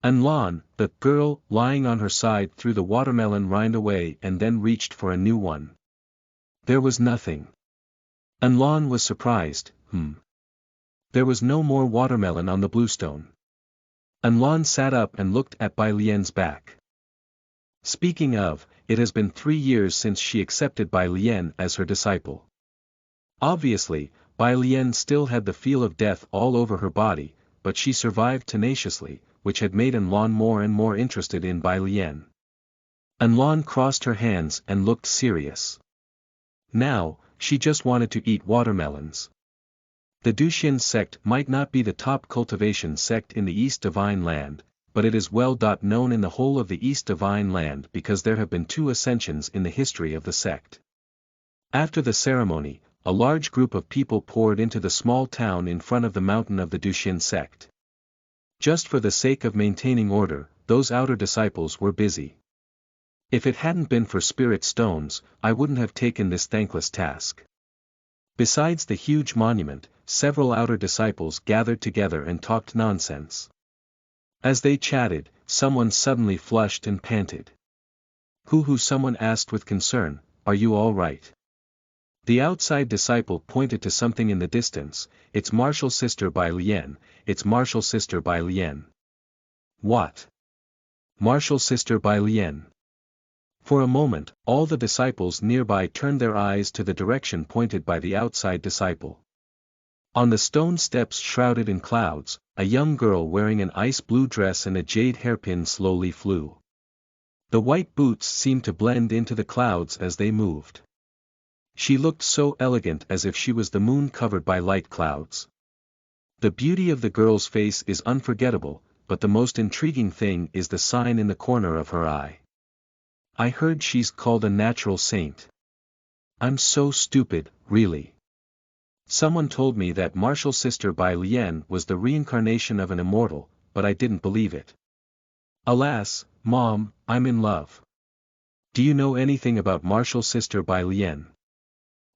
Anlan, the girl, lying on her side threw the watermelon rind away and then reached for a new one. There was nothing. Anlan was surprised, There was no more watermelon on the bluestone. Anlan sat up and looked at Bai Lian's back. Speaking of, it has been 3 years since she accepted Bai Lian as her disciple. Obviously, Bai Lian still had the feel of death all over her body, but she survived tenaciously, which had made Anlan more and more interested in Bai Lian. Anlan crossed her hands and looked serious. Now, she just wanted to eat watermelons. The Duxian sect might not be the top cultivation sect in the East Divine Land, but it is well known in the whole of the East Divine Land because there have been 2 ascensions in the history of the sect. After the ceremony, a large group of people poured into the small town in front of the mountain of the Duxian sect. Just for the sake of maintaining order, those outer disciples were busy. If it hadn't been for spirit stones, I wouldn't have taken this thankless task. Besides the huge monument, several outer disciples gathered together and talked nonsense. As they chatted, someone suddenly flushed and panted. Someone asked with concern, are you all right? The outside disciple pointed to something in the distance, it's martial sister Bai Lian, it's martial sister Bai Lian. What? Martial sister Bai Lian. For a moment, all the disciples nearby turned their eyes to the direction pointed by the outside disciple. On the stone steps shrouded in clouds, a young girl wearing an ice blue dress and a jade hairpin slowly flew. The white boots seemed to blend into the clouds as they moved. She looked so elegant as if she was the moon covered by light clouds. The beauty of the girl's face is unforgettable, but the most intriguing thing is the sign in the corner of her eye. I heard she's called a natural saint. I'm so stupid, really. Someone told me that martial sister Bai Lian was the reincarnation of an immortal, but I didn't believe it. Alas, Mom, I'm in love. Do you know anything about martial sister Bai Lian?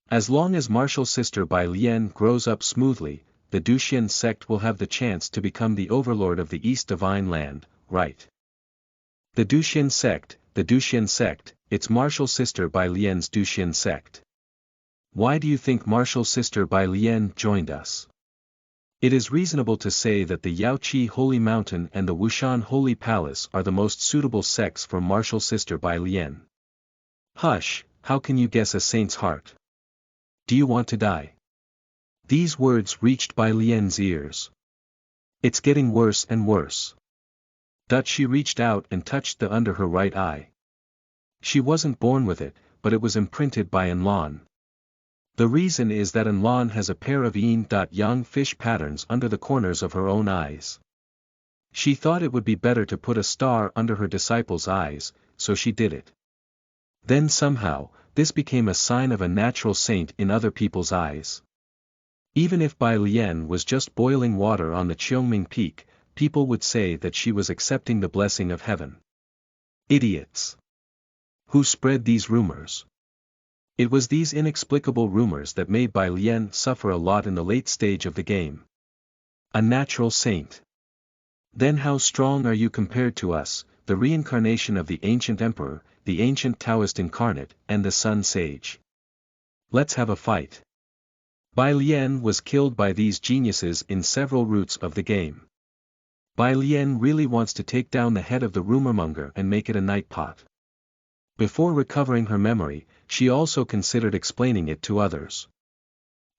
As long as martial sister Bai Lian grows up smoothly, the Duxian sect will have the chance to become the overlord of the East Divine Land, right? The Duxian sect, it's martial sister Bai Lian's Duxian sect. Why do you think martial sister Bai Lian joined us? It is reasonable to say that the Yaoqi Holy Mountain and the Wushan Holy Palace are the most suitable sects for martial sister Bai Lian. Hush, how can you guess a saint's heart? Do you want to die? These words reached Bai Lian's ears. It's getting worse and worse. She reached out and touched the under her right eye. She wasn't born with it, but it was imprinted by Enlon. The reason is that Enlon has a pair of yin-yang fish patterns under the corners of her own eyes. She thought it would be better to put a star under her disciples' eyes, so she did it. Then somehow, this became a sign of a natural saint in other people's eyes. Even if Bai Lian was just boiling water on the Qiongming Peak, people would say that she was accepting the blessing of heaven. Idiots! Who spread these rumors? It was these inexplicable rumors that made Bai Lian suffer a lot in the late stage of the game. A natural saint. Then how strong are you compared to us, the reincarnation of the ancient emperor, the ancient Taoist incarnate, and the Sun Sage? Let's have a fight. Bai Lian was killed by these geniuses in several routes of the game. Bai Lian really wants to take down the head of the rumormonger and make it a night pot. Before recovering her memory, she also considered explaining it to others.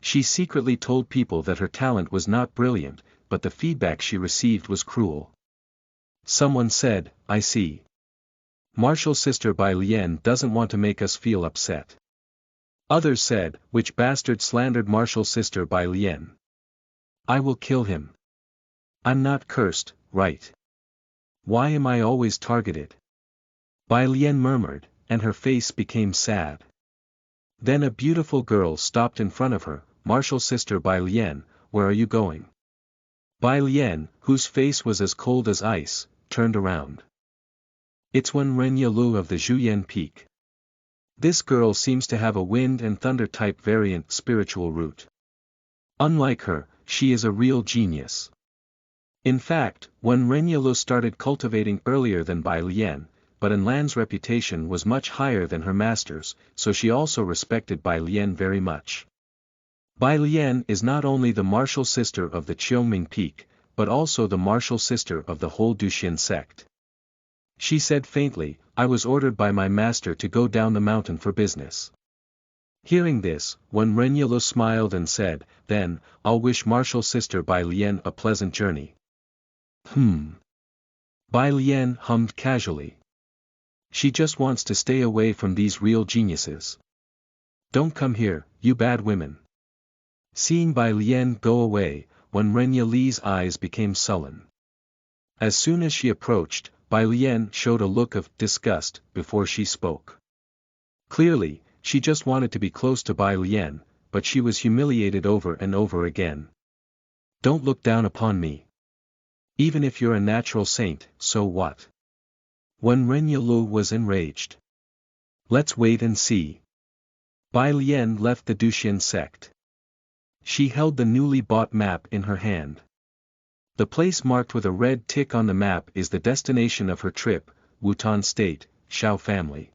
She secretly told people that her talent was not brilliant, but the feedback she received was cruel. Someone said, I see. Martial sister Bai Lian doesn't want to make us feel upset. Others said, which bastard slandered martial sister Bai Lian? I will kill him. I'm not cursed, right? Why am I always targeted? Bai Lian murmured, and her face became sad. Then a beautiful girl stopped in front of her. Martial sister Bai Lian, where are you going? Bai Lian, whose face was as cold as ice, turned around. It's Xuanhuan Lu of the Zhuyan Peak. This girl seems to have a wind and thunder type variant spiritual root. Unlike her, she is a real genius. In fact, Xuanhuan Lu started cultivating earlier than Bai Lian, but Enlan's reputation was much higher than her master's, so she also respected Bai Lian very much. Bai Lian is not only the martial sister of the Qiongming Peak, but also the martial sister of the whole Duxian sect. She said faintly, I was ordered by my master to go down the mountain for business. Hearing this, Xuanhuan Lu smiled and said, then, I'll wish martial sister Bai Lian a pleasant journey. Bai Lian hummed casually. She just wants to stay away from these real geniuses. Don't come here, you bad women. Seeing Bai Lian go away, Xuanhuan Lu's eyes became sullen. As soon as she approached, Bai Lian showed a look of disgust before she spoke. Clearly, she just wanted to be close to Bai Lian, but she was humiliated over and over again. Don't look down upon me. Even if you're a natural saint, so what? Xuanhuan Lu was enraged. Let's wait and see. Bai Lian left the Duxian sect. She held the newly bought map in her hand. The place marked with a red tick on the map is the destination of her trip, Wutan State, Shao family.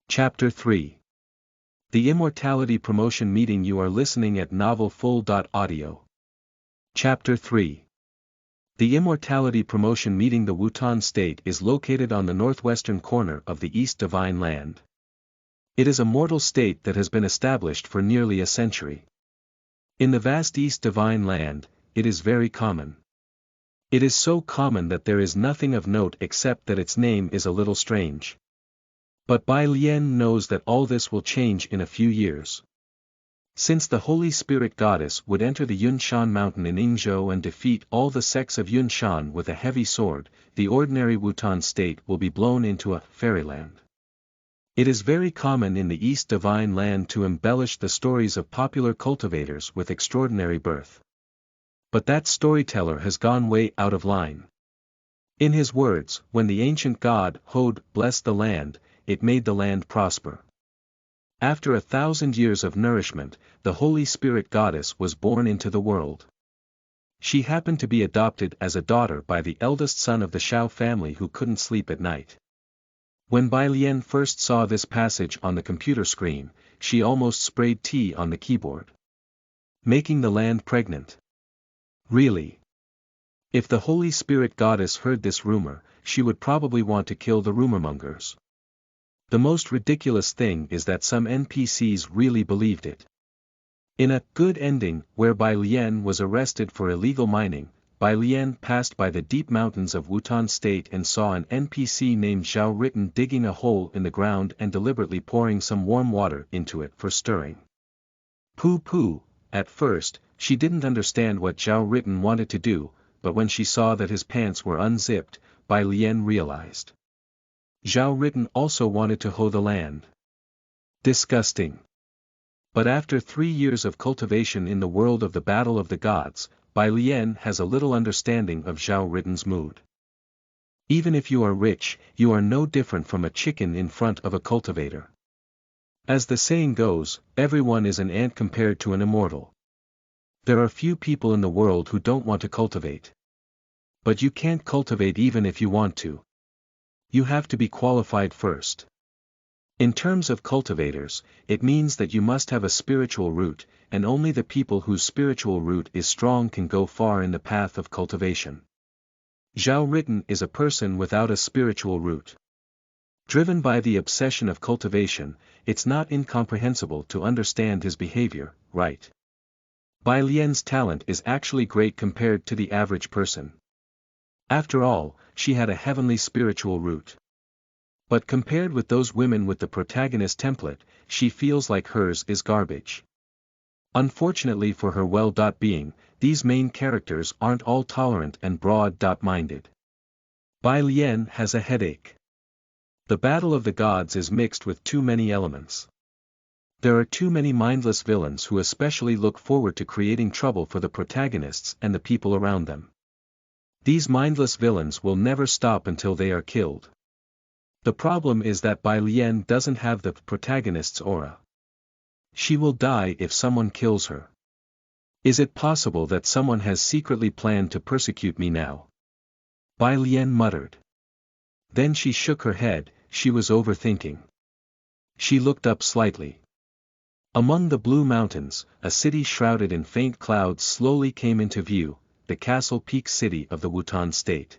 Chapter 3. The Immortality Promotion Meeting. You are listening at novelfull.audio. Chapter 3. The Immortality Promotion Meeting. The Wutan State is located on the northwestern corner of the East Divine Land. It is a mortal state that has been established for nearly a century. In the vast East Divine Land, it is very common. It is so common that there is nothing of note except that its name is a little strange. But Bai Lian knows that all this will change in a few years. Since the Holy Spirit Goddess would enter the Yunshan mountain in Yingzhou and defeat all the sects of Yunshan with a heavy sword, the ordinary Wutan state will be blown into a fairyland. It is very common in the East Divine Land to embellish the stories of popular cultivators with extraordinary birth. But that storyteller has gone way out of line. In his words, when the ancient god, Hod, blessed the land, it made the land prosper. After 1,000 years of nourishment, the Holy Spirit Goddess was born into the world. She happened to be adopted as a daughter by the eldest son of the Shao family who couldn't sleep at night. When Bai Lian first saw this passage on the computer screen, she almost sprayed tea on the keyboard. Making the land pregnant. Really? If the Holy Spirit Goddess heard this rumor, she would probably want to kill the rumormongers. The most ridiculous thing is that some NPCs really believed it. In a good ending, where Bai Lian was arrested for illegal mining, Bai Lian passed by the deep mountains of Wutan State and saw an NPC named Zhao Ritten digging a hole in the ground and deliberately pouring some warm water into it for stirring. Pooh, at first, she didn't understand what Zhao Ritten wanted to do, but when she saw that his pants were unzipped, Bai Lian realized. Zhao Ritten also wanted to hoe the land. Disgusting. But after 3 years of cultivation in the world of the Battle of the Gods, Bai Lian has a little understanding of Zhao Ritten's mood. Even if you are rich, you are no different from a chicken in front of a cultivator. As the saying goes, everyone is an ant compared to an immortal. There are few people in the world who don't want to cultivate. But you can't cultivate even if you want to. You have to be qualified first. In terms of cultivators, it means that you must have a spiritual root, and only the people whose spiritual root is strong can go far in the path of cultivation. Zhao Ritten is a person without a spiritual root. Driven by the obsession of cultivation, it's not incomprehensible to understand his behavior, right? Bai Lian's talent is actually great compared to the average person. After all, she had a heavenly spiritual root. But compared with those women with the protagonist template, she feels like hers is garbage. Unfortunately for her well-being, these main characters aren't all tolerant and broad-minded. Bai Lian has a headache. The Battle of the Gods is mixed with too many elements. There are too many mindless villains who especially look forward to creating trouble for the protagonists and the people around them. These mindless villains will never stop until they are killed. The problem is that Bai Lian doesn't have the protagonist's aura. She will die if someone kills her. Is it possible that someone has secretly planned to persecute me now? Bai Lian muttered. Then she shook her head, she was overthinking. She looked up slightly. Among the blue mountains, a city shrouded in faint clouds slowly came into view, the Castle Peak city of the Wutan state.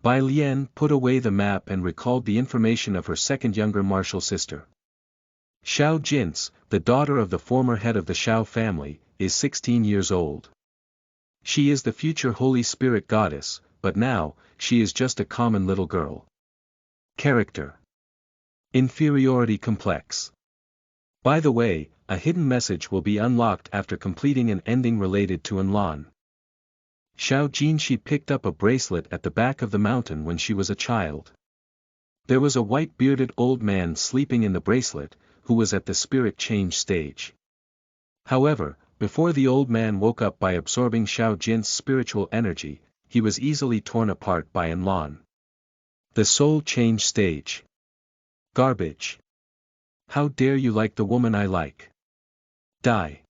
Bai Lian put away the map and recalled the information of her second younger martial sister. Xiao Jin's, the daughter of the former head of the Shao family, is 16 years old. She is the future Holy Spirit Goddess, but now, she is just a common little girl. Character. Inferiority complex. By the way, a hidden message will be unlocked after completing an ending related to Enlan. Xiao Jin, she picked up a bracelet at the back of the mountain when she was a child. There was a white-bearded old man sleeping in the bracelet, who was at the spirit change stage. However, before the old man woke up by absorbing Xiao Jin's spiritual energy, he was easily torn apart by Enlan. The soul change stage. Garbage. How dare you like the woman I like? Die.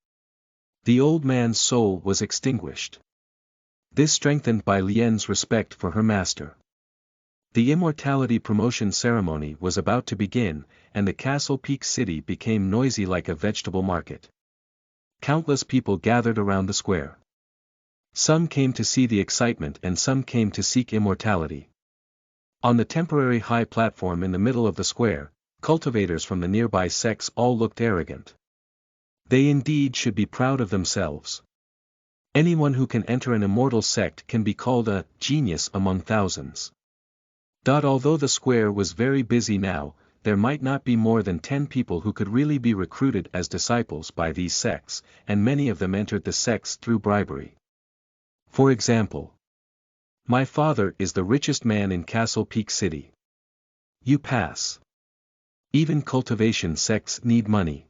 The old man's soul was extinguished. This strengthened Bai Lian's respect for her master. The immortality promotion ceremony was about to begin, and the Castle Peak city became noisy like a vegetable market. Countless people gathered around the square. Some came to see the excitement and some came to seek immortality. On the temporary high platform in the middle of the square, cultivators from the nearby sects all looked arrogant. They indeed should be proud of themselves. Anyone who can enter an immortal sect can be called a genius among thousands. Although the square was very busy now, there might not be more than 10 people who could really be recruited as disciples by these sects, and many of them entered the sects through bribery. For example, my father is the richest man in Castle Peak City. You pass. Even cultivation sects need money.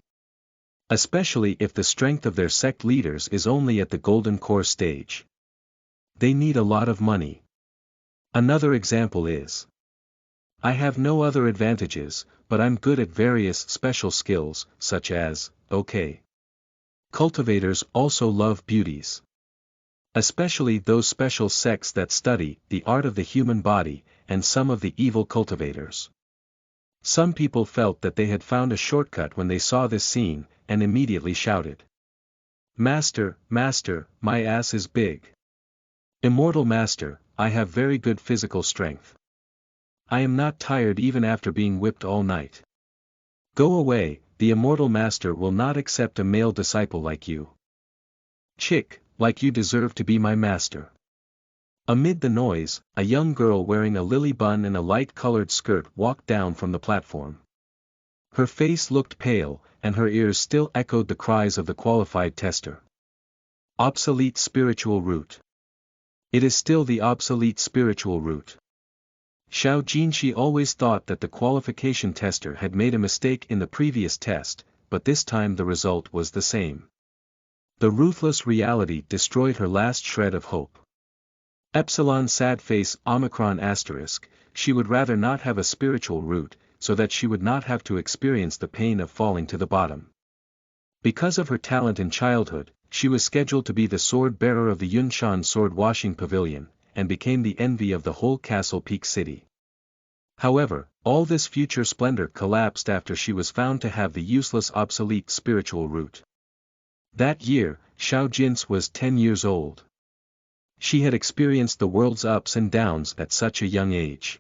Especially if the strength of their sect leaders is only at the golden core stage. They need a lot of money. Another example is, I have no other advantages, but I'm good at various special skills, such as, okay. Cultivators also love beauties. Especially those special sects that study the art of the human body, and some of the evil cultivators. Some people felt that they had found a shortcut when they saw this scene, and immediately shouted. Master, Master, my ass is big. Immortal Master, I have very good physical strength. I am not tired even after being whipped all night. Go away, the Immortal Master will not accept a male disciple like you. Chick, like you deserve to be my master. Amid the noise, a young girl wearing a lily bun and a light-colored skirt walked down from the platform. Her face looked pale, and her ears still echoed the cries of the qualified tester. Obsolete spiritual root. It is still the obsolete spiritual root. Xiao Jinshi always thought that the qualification tester had made a mistake in the previous test, but this time the result was the same. The ruthless reality destroyed her last shred of hope. Epsilon sad face Omicron asterisk, she would rather not have a spiritual root, so that she would not have to experience the pain of falling to the bottom. Because of her talent in childhood, she was scheduled to be the sword bearer of the Yunshan sword washing pavilion, and became the envy of the whole Castle Peak City. However, all this future splendor collapsed after she was found to have the useless obsolete spiritual root. That year, Xiao Jin's was 10 years old. She had experienced the world's ups and downs at such a young age.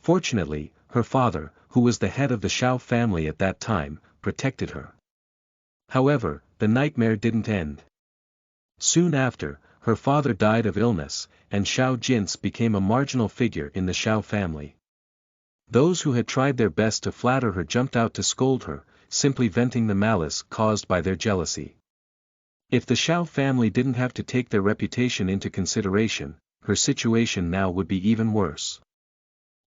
Fortunately, her father, who was the head of the Xiao family at that time, protected her. However, the nightmare didn't end. Soon after, her father died of illness, and Xiao Jin's became a marginal figure in the Xiao family. Those who had tried their best to flatter her jumped out to scold her, simply venting the malice caused by their jealousy. If the Xiao family didn't have to take their reputation into consideration, her situation now would be even worse.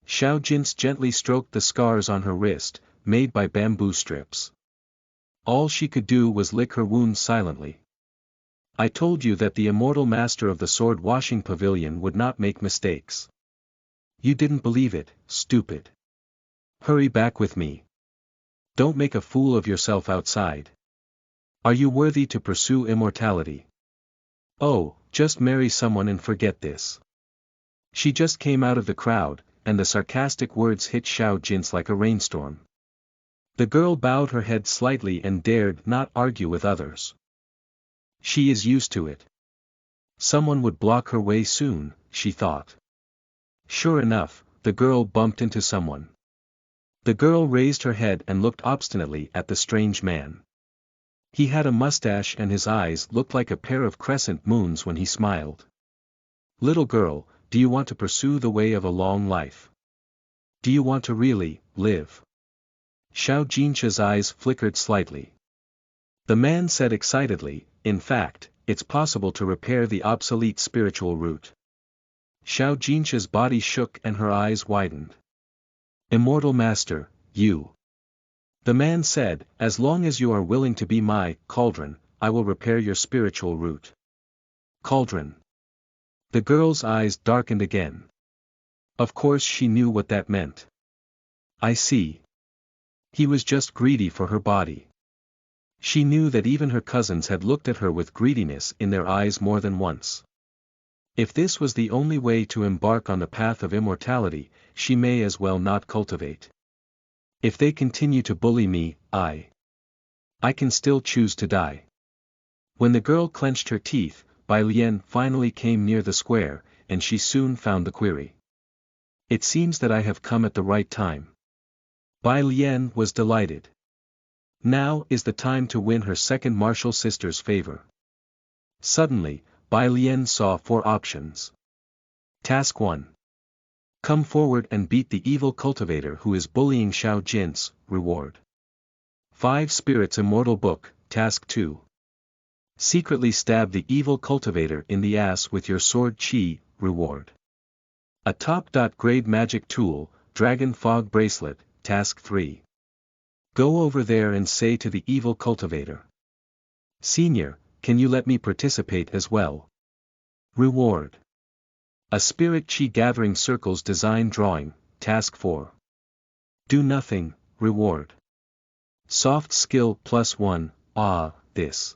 Xiao Jin's gently stroked the scars on her wrist, made by bamboo strips. All she could do was lick her wounds silently. I told you that the immortal master of the sword washing pavilion would not make mistakes. You didn't believe it, stupid. Hurry back with me. Don't make a fool of yourself outside. Are you worthy to pursue immortality? Oh, just marry someone and forget this. She just came out of the crowd, and the sarcastic words hit Xiao Jin's like a rainstorm. The girl bowed her head slightly and dared not argue with others. She is used to it. Someone would block her way soon, she thought. Sure enough, the girl bumped into someone. The girl raised her head and looked obstinately at the strange man. He had a mustache and his eyes looked like a pair of crescent moons when he smiled. Little girl, do you want to pursue the way of a long life? Do you want to really live? Xiao Jinsha's eyes flickered slightly. The man said excitedly, in fact, it's possible to repair the obsolete spiritual root. Xiao Jinsha's body shook and her eyes widened. Immortal Master, you. The man said, as long as you are willing to be my cauldron, I will repair your spiritual root. Cauldron. The girl's eyes darkened again. Of course she knew what that meant. I see. He was just greedy for her body. She knew that even her cousins had looked at her with greediness in their eyes more than once. If this was the only way to embark on the path of immortality, she may as well not cultivate. If they continue to bully me, I can still choose to die. When the girl clenched her teeth, Bai Lian finally came near the square, and she soon found the query. It seems that I have come at the right time. Bai Lian was delighted. Now is the time to win her second martial sister's favor. Suddenly, Bai Lian saw 4 options. Task 1. Come forward and beat the evil cultivator who is bullying Xiao Jin's, reward. 5 Spirits Immortal Book, Task 2. Secretly stab the evil cultivator in the ass with your sword Qi, reward. A top-grade magic tool, Dragon Fog Bracelet, Task 3. Go over there and say to the evil cultivator. Senior, can you let me participate as well? Reward. A Spirit Qi Gathering Circles Design Drawing, Task 4. Do nothing, reward. Soft Skill +1, this.